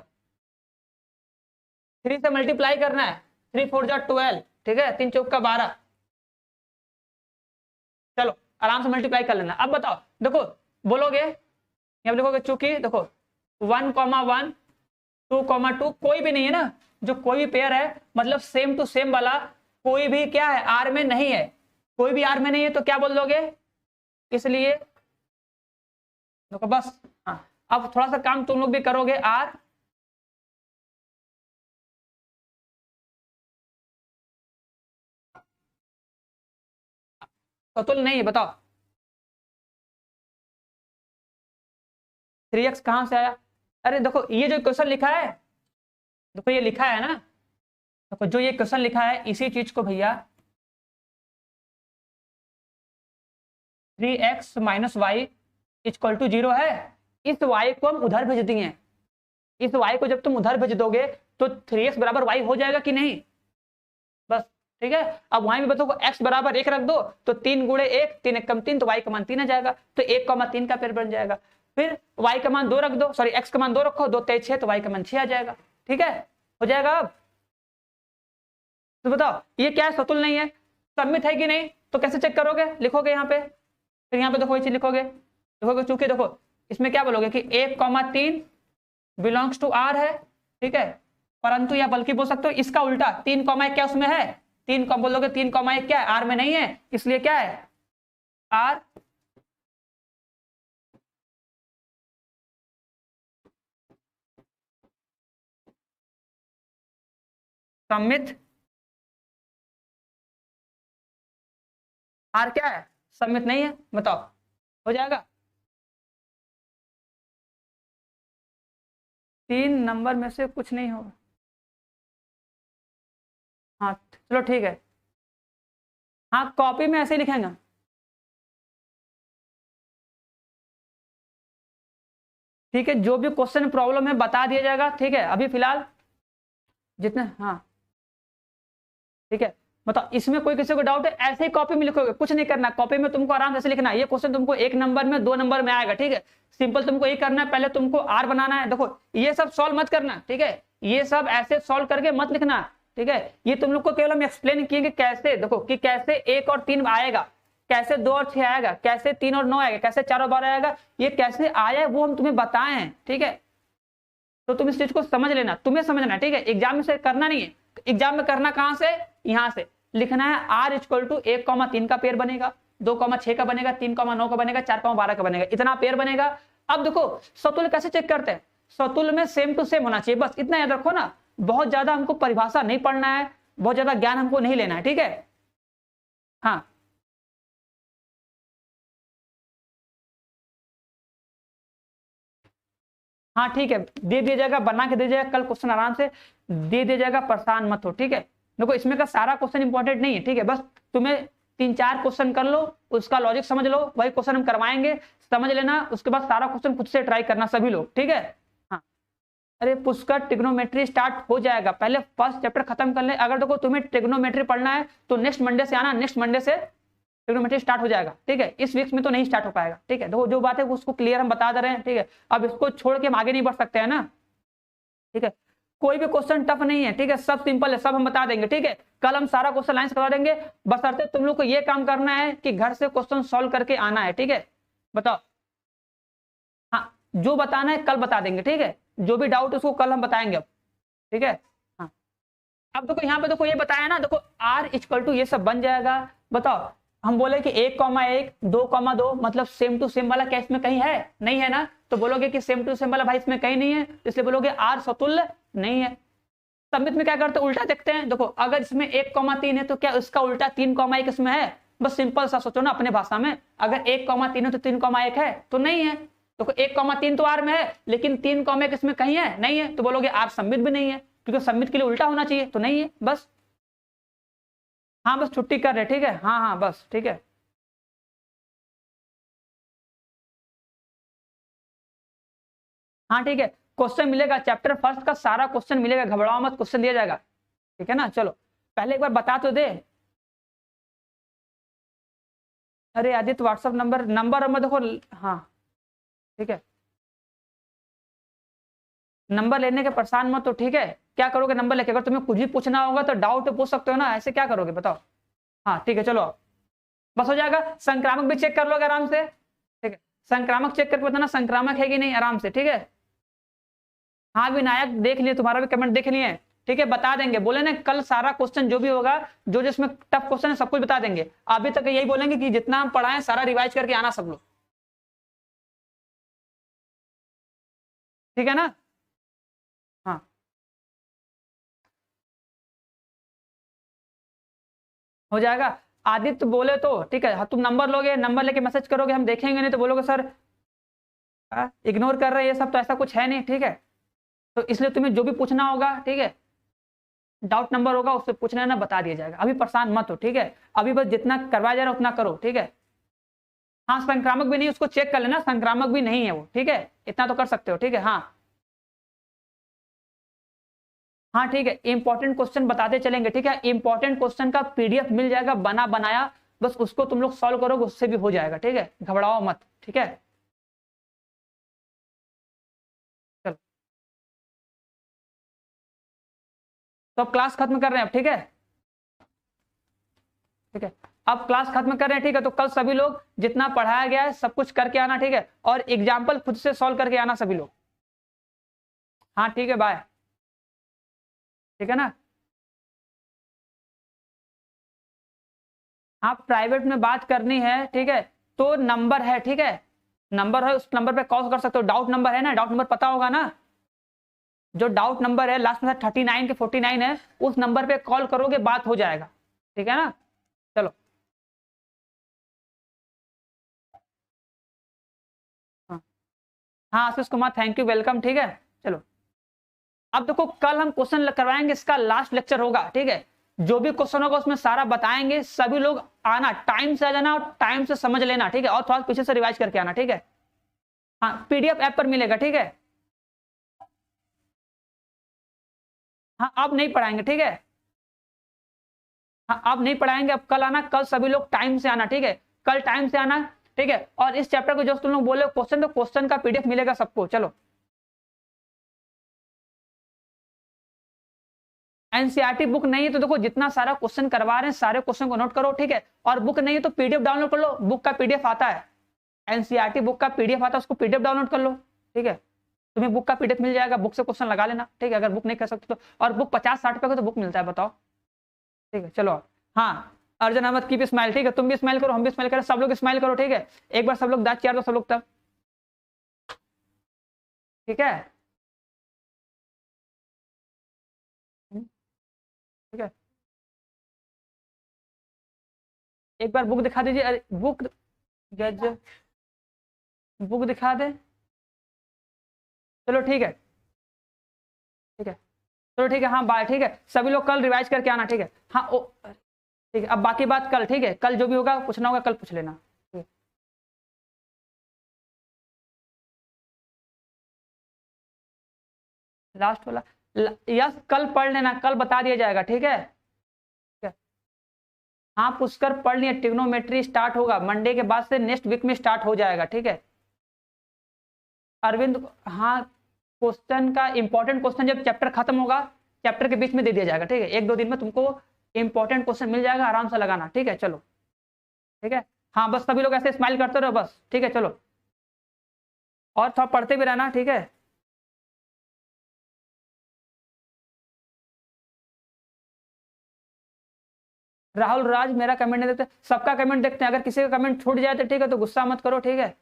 3 से मल्टीप्लाई करना है, 3 4 जा 12, ठीक है, 3 चौक का 12। चलो आराम से मल्टीप्लाई कर लेना। अब बताओ देखो बोलोगे, यहाँ लिखोगे चूंकि देखो 1,1 2,2 कोई भी नहीं है ना, जो कोई भी पेयर है मतलब सेम टू सेम वाला कोई भी क्या है आर में नहीं है, कोई भी आर में नहीं है तो क्या बोल दोगे, इसलिए देखो बस। हाँ अब थोड़ा सा काम तुम लोग भी करोगे, आर सतुल्य नहीं है, बताओ 3x कहां से आया। अरे देखो ये जो क्वेश्चन लिखा है, देखो ये लिखा है ना, देखो जो ये क्वेश्चन लिखा है इसी चीज को भैया 3x minus Y equal to 0 है, इस y को हम उधर भेज दिए, इस y को जब तुम उधर भेज दोगे तो 3x बराबर y हो जाएगा कि नहीं, बस ठीक है। अब वहां भी बताओ x बराबर 1 रख दो तो 3 गुणे 1, 3 1 कम 3, तो y का मान 3 आ जाएगा, तो 1,3 का पेड़ बन जाएगा। फिर y का मान 2 रख दो, सॉरी x का मान 2 रखो, 2 3 6, तो y का मान 6 आ जाएगा, ठीक है, हो जाएगा। अब तो बताओ ये क्या है, सतुल्य नहीं है, सम्मित है कि नहीं, तो कैसे चेक करोगे, लिखोगे यहाँ पे, फिर यहाँ पे देखो ये चीज लिखोगे, देखोगे चूंकि देखो इसमें क्या बोलोगे कि 1,3 बिलोंग्स टू आर है, ठीक है, परंतु या बल्कि बोल सकते हो इसका उल्टा 3,1 क्या उसमें है, 3 बोल दोगे 3,1 क्या है आर में नहीं है, इसलिए क्या है आर सम्मित, आर क्या है सम्मित नहीं है, बताओ हो जाएगा। 3 नंबर में से कुछ नहीं होगा, हाँ चलो ठीक है। हाँ कॉपी में ऐसे ही लिखेंगे, ठीक है, जो भी क्वेश्चन प्रॉब्लम है बता दिया जाएगा, ठीक है। अभी फिलहाल जितने, हाँ ठीक है, बताओ इसमें कोई किसी को डाउट है, ऐसे ही कॉपी में लिखोगे, कुछ नहीं करना, कॉपी में तुमको आराम से लिखना है, ये क्वेश्चन तुमको 1 नंबर में 2 नंबर में आएगा, ठीक है। सिंपल तुमको ये करना है, पहले तुमको आर बनाना है, देखो ये सब सॉल्व मत करना, ठीक है, ये सब ऐसे सॉल्व करके मत लिखना, ठीक है। ये तुम लोग को केवल हम एक्सप्लेन किए कि कैसे, देखो कि कैसे 1 और 3 आएगा, कैसे 2 और 6 आएगा, कैसे 3 और 9 आएगा, कैसे 4 और 12 आएगा, ये कैसे आया है वो हम तुम्हें बताए हैं, ठीक है। तो तुम इस चीज को समझ लेना, तुम्हें समझना, ठीक है, एग्जाम में से करना नहीं है, एग्जाम में करना कहां से, यहां से लिखना है आर इक्वल टू 1,3 का पेयर बनेगा, 2,6 का बनेगा, 3,9 का बनेगा, 4,12 का बनेगा, इतना पेयर बनेगा। अब देखो सतुल्य कैसे चेक करते हैं, सतुल्य में सेम टू सेम होना चाहिए, बस इतना याद रखो ना, बहुत ज्यादा हमको परिभाषा नहीं पढ़ना है, बहुत ज्यादा ज्ञान हमको नहीं लेना है, ठीक है। हाँ हाँ ठीक है, दे दिया जाएगा, बना के दे जाएगा, कल क्वेश्चन आराम से दे दिया जाएगा, परेशान मत हो, ठीक है। देखो इसमें का सारा क्वेश्चन इंपॉर्टेंट नहीं है, ठीक है, बस तुम्हें 3-4 क्वेश्चन कर लो, उसका लॉजिक समझ लो, वही क्वेश्चन हम करवाएंगे, समझ लेना, उसके बाद सारा क्वेश्चन खुद से ट्राई करना सभी लोग, ठीक है। हाँ अरे पुष्कर ट्रिग्नोमेट्री स्टार्ट हो जाएगा, पहले फर्स्ट चैप्टर खत्म कर ले, अगर देखो तुम्हें ट्रिग्नोमेट्री पढ़ना है तो नेक्स्ट मंडे से आना, नेक्स्ट मंडे से ट्रिग्नोमेट्री स्टार्ट हो जाएगा, ठीक है। इस वीक्स में तो नहीं स्टार्ट हो पाएगा, ठीक है। तो जो बात है उसको क्लियर हम बता दे रहे हैं, ठीक है। अब इसको छोड़ के हम आगे नहीं बढ़ सकते हैं ना, ठीक है। कोई भी क्वेश्चन टफ नहीं है, ठीक है, सब सिंपल है, सब हम बता देंगे, ठीक है। कल हम सारा क्वेश्चन लाइन से करवा देंगे, बशर्ते तुम लोग को ये काम करना है कि घर से क्वेश्चन सॉल्व करके आना है, ठीक है। बताओ, हाँ, जो बताना है कल बता देंगे, ठीक है। जो भी डाउट उसको कल हम बताएंगे अब, ठीक है। हाँ, अब देखो यहाँ पे देखो ये बताया ना, देखो R इक्वल टू ये सब बन जाएगा। बताओ, हम बोले कि 1,1 2,2 मतलब सेम टू सेम वाला क्या इसमें कहीं है? नहीं है ना। तो बोलोगे कि सेम टू सेम वाला भाई इसमें कहीं नहीं है, इसलिए बोलोगे R समतुल्य नहीं है। सबमिट में क्या करते हैं, उल्टा देखते हैं। देखो अगर इसमें 1,3 है तो क्या इसका उल्टा 3,1 इसमें है? बस सिंपल सा सोचो ना अपने भाषा में, अगर 1,3 है तो 3,1 है? तो नहीं है। देखो 1,3 तो R में है, लेकिन 3,1 इसमें कहीं है? नहीं है। तो बोलोगे R सबमिट भी नहीं है, क्योंकि सबमिट के लिए उल्टा होना चाहिए, तो नहीं है। बस हाँ, बस छुट्टी कर रहे, ठीक है। हाँ हाँ बस, ठीक है। हाँ ठीक है, क्वेश्चन मिलेगा, चैप्टर फर्स्ट का सारा क्वेश्चन मिलेगा, घबराओ मत, क्वेश्चन दिया जाएगा, ठीक है ना। चलो पहले एक बार बता तो दे। अरे आदित्य व्हाट्सअप नंबर में देखो, हाँ ठीक है। नंबर लेने के परेशान मत, तो ठीक है। क्या करोगे नंबर लेके? अगर तुम्हें कुछ भी पूछना होगा तो डाउट पूछ सकते हो ना, ऐसे क्या करोगे बताओ। हाँ ठीक है, चलो बस हो जाएगा। संक्रामक भी चेक कर लोगे आराम से, ठीक है। संक्रामक चेक करके बताना संक्रामक है कि नहीं, आराम से, ठीक है। हाँ विनायक देख लिए, तुम्हारा भी कमेंट देख लिए, ठीक है। बता देंगे, बोले ना कल सारा क्वेश्चन जो भी होगा, जो जिसमें टफ क्वेश्चन है सब कुछ बता देंगे। अभी तक यही बोलेंगे कि जितना हम पढ़ाएं सारा रिवाइज करके आना सब लोग, ठीक है ना। हाँ हो जाएगा। आदित्य बोले तो ठीक है, हाँ, तुम नंबर लोगे, नंबर लेके मैसेज करोगे, हम देखेंगे, नहीं तो बोलोगे सर इग्नोर कर रहे हैं ये सब, तो ऐसा कुछ है नहीं, ठीक है। तो इसलिए तुम्हें जो भी पूछना होगा, ठीक है, डाउट नंबर होगा उससे पूछना ना, बता दिया जाएगा। अभी परेशान मत हो, ठीक है। अभी बस जितना करवाया जा रहा है उतना करो, ठीक है। हाँ संक्रामक भी नहीं, उसको चेक कर लेना, संक्रामक भी नहीं है वो, ठीक है। इतना तो कर सकते हो, ठीक है। हाँ हाँ ठीक है, इंपॉर्टेंट क्वेश्चन बताते चलेंगे, ठीक है। इंपॉर्टेंट क्वेश्चन का पीडीएफ मिल जाएगा बना बनाया, बस उसको तुम लोग सॉल्व करोगे, उससे भी हो जाएगा, ठीक है। घबराओ मत, ठीक है। चलो तो अब क्लास खत्म कर रहे हैं अब, ठीक है, ठीक है। अब क्लास खत्म कर रहे हैं, ठीक है। तो कल सभी लोग जितना पढ़ाया गया है सब कुछ करके आना, ठीक है। और एग्जाम्पल खुद से सॉल्व करके आना सभी लोग। हाँ ठीक है, बाय, ठीक है ना। हाँ प्राइवेट में बात करनी है, ठीक है, तो नंबर है, ठीक है। नंबर है, उस नंबर पे कॉल कर सकते हो। डाउट नंबर है ना, डाउट नंबर पता होगा ना, जो डाउट नंबर है लास्ट में 39 के 49 है, उस नंबर पे कॉल करोगे, बात हो जाएगा, ठीक है ना। चलो हाँ हाँ Ashish Kumar, thank you, welcome, ठीक है। चलो अब देखो, कल हम क्वेश्चन करवाएंगे, इसका लास्ट लेक्चर होगा, ठीक है। जो भी क्वेश्चन होगा उसमें सारा बताएंगे, सभी लोग आना, टाइम से आ जाना और टाइम से समझ लेना, ठीक है। और थोड़ा पीछे से रिवाइज करके आना, ठीक है। हाँ पीडीएफ ऐप पर मिलेगा, ठीक है। हाँ अब नहीं पढ़ाएंगे, ठीक है। हाँ अब नहीं पढ़ाएंगे, अब कल आना, कल सभी लोग टाइम से आना, ठीक है। कल टाइम से आना, ठीक है। और इस चैप्टर को जो तुम लोग बोले क्वेश्चन, तो क्वेश्चन का पीडीएफ मिलेगा सबको। चलो एनसीईआरटी बुक नहीं है तो देखो, जितना सारा क्वेश्चन करवा रहे हैं सारे क्वेश्चन को नोट करो, ठीक है। और बुक नहीं है तो पीडीएफ डाउनलोड कर लो, बुक का पीडीएफ आता है, एनसीईआरटी बुक का पीडीएफ आता है, उसको पीडीएफ डाउनलोड कर लो, ठीक है। तुम्हें बुक का पीडीएफ मिल जाएगा, बुक से क्वेश्चन लगा लेना, ठीक है। अगर बुक नहीं कर सकते तो, और बुक 50-60 रुपए का तो बुक मिलता है, बताओ, ठीक है। चलो हाँ, अर्जन अहमद की भी स्माइल, ठीक है। तुम भी स्माइल करो, हम भी स्माइल करें, सब लोग स्माइल करो, ठीक है। एक बार सब लोग दांत चार दो सब लोग तब, ठीक है, ठीक है। एक बार बुक दिखा दीजिए, अरे बुक गज बुक दिखा दे, चलो ठीक है, ठीक है, चलो ठीक है। हाँ बाय, ठीक है। सभी लोग कल रिवाइज करके आना, ठीक है। हाँ ओ ठीक है, अब बाकी बात कल, ठीक है। कल जो भी होगा पूछना होगा कल पूछ लेना। लास्ट वाला यस, कल पढ़ लेना, कल बता दिया जाएगा, ठीक है। हाँ पुष्कर पढ़ लिए, ट्रिग्नोमेट्री स्टार्ट होगा मंडे के बाद से, नेक्स्ट वीक में स्टार्ट हो जाएगा, ठीक है अरविंद। हाँ क्वेश्चन का इंपॉर्टेंट क्वेश्चन जब चैप्टर खत्म होगा, चैप्टर के बीच में दे दिया जाएगा, ठीक है 1-2 दिन में तुमको इंपॉर्टेंट क्वेश्चन मिल जाएगा, आराम से लगाना, ठीक है चलो ठीक है। हाँ बस सभी लोग ऐसे स्माइल करते रहो बस, ठीक है चलो, और थोड़ा पढ़ते भी रहना, ठीक है। राहुल राज मेरा कमेंट नहीं देखते, सबका कमेंट देखते हैं, अगर किसी का कमेंट छूट जाए तो ठीक है, तो गुस्सा मत करो, ठीक है।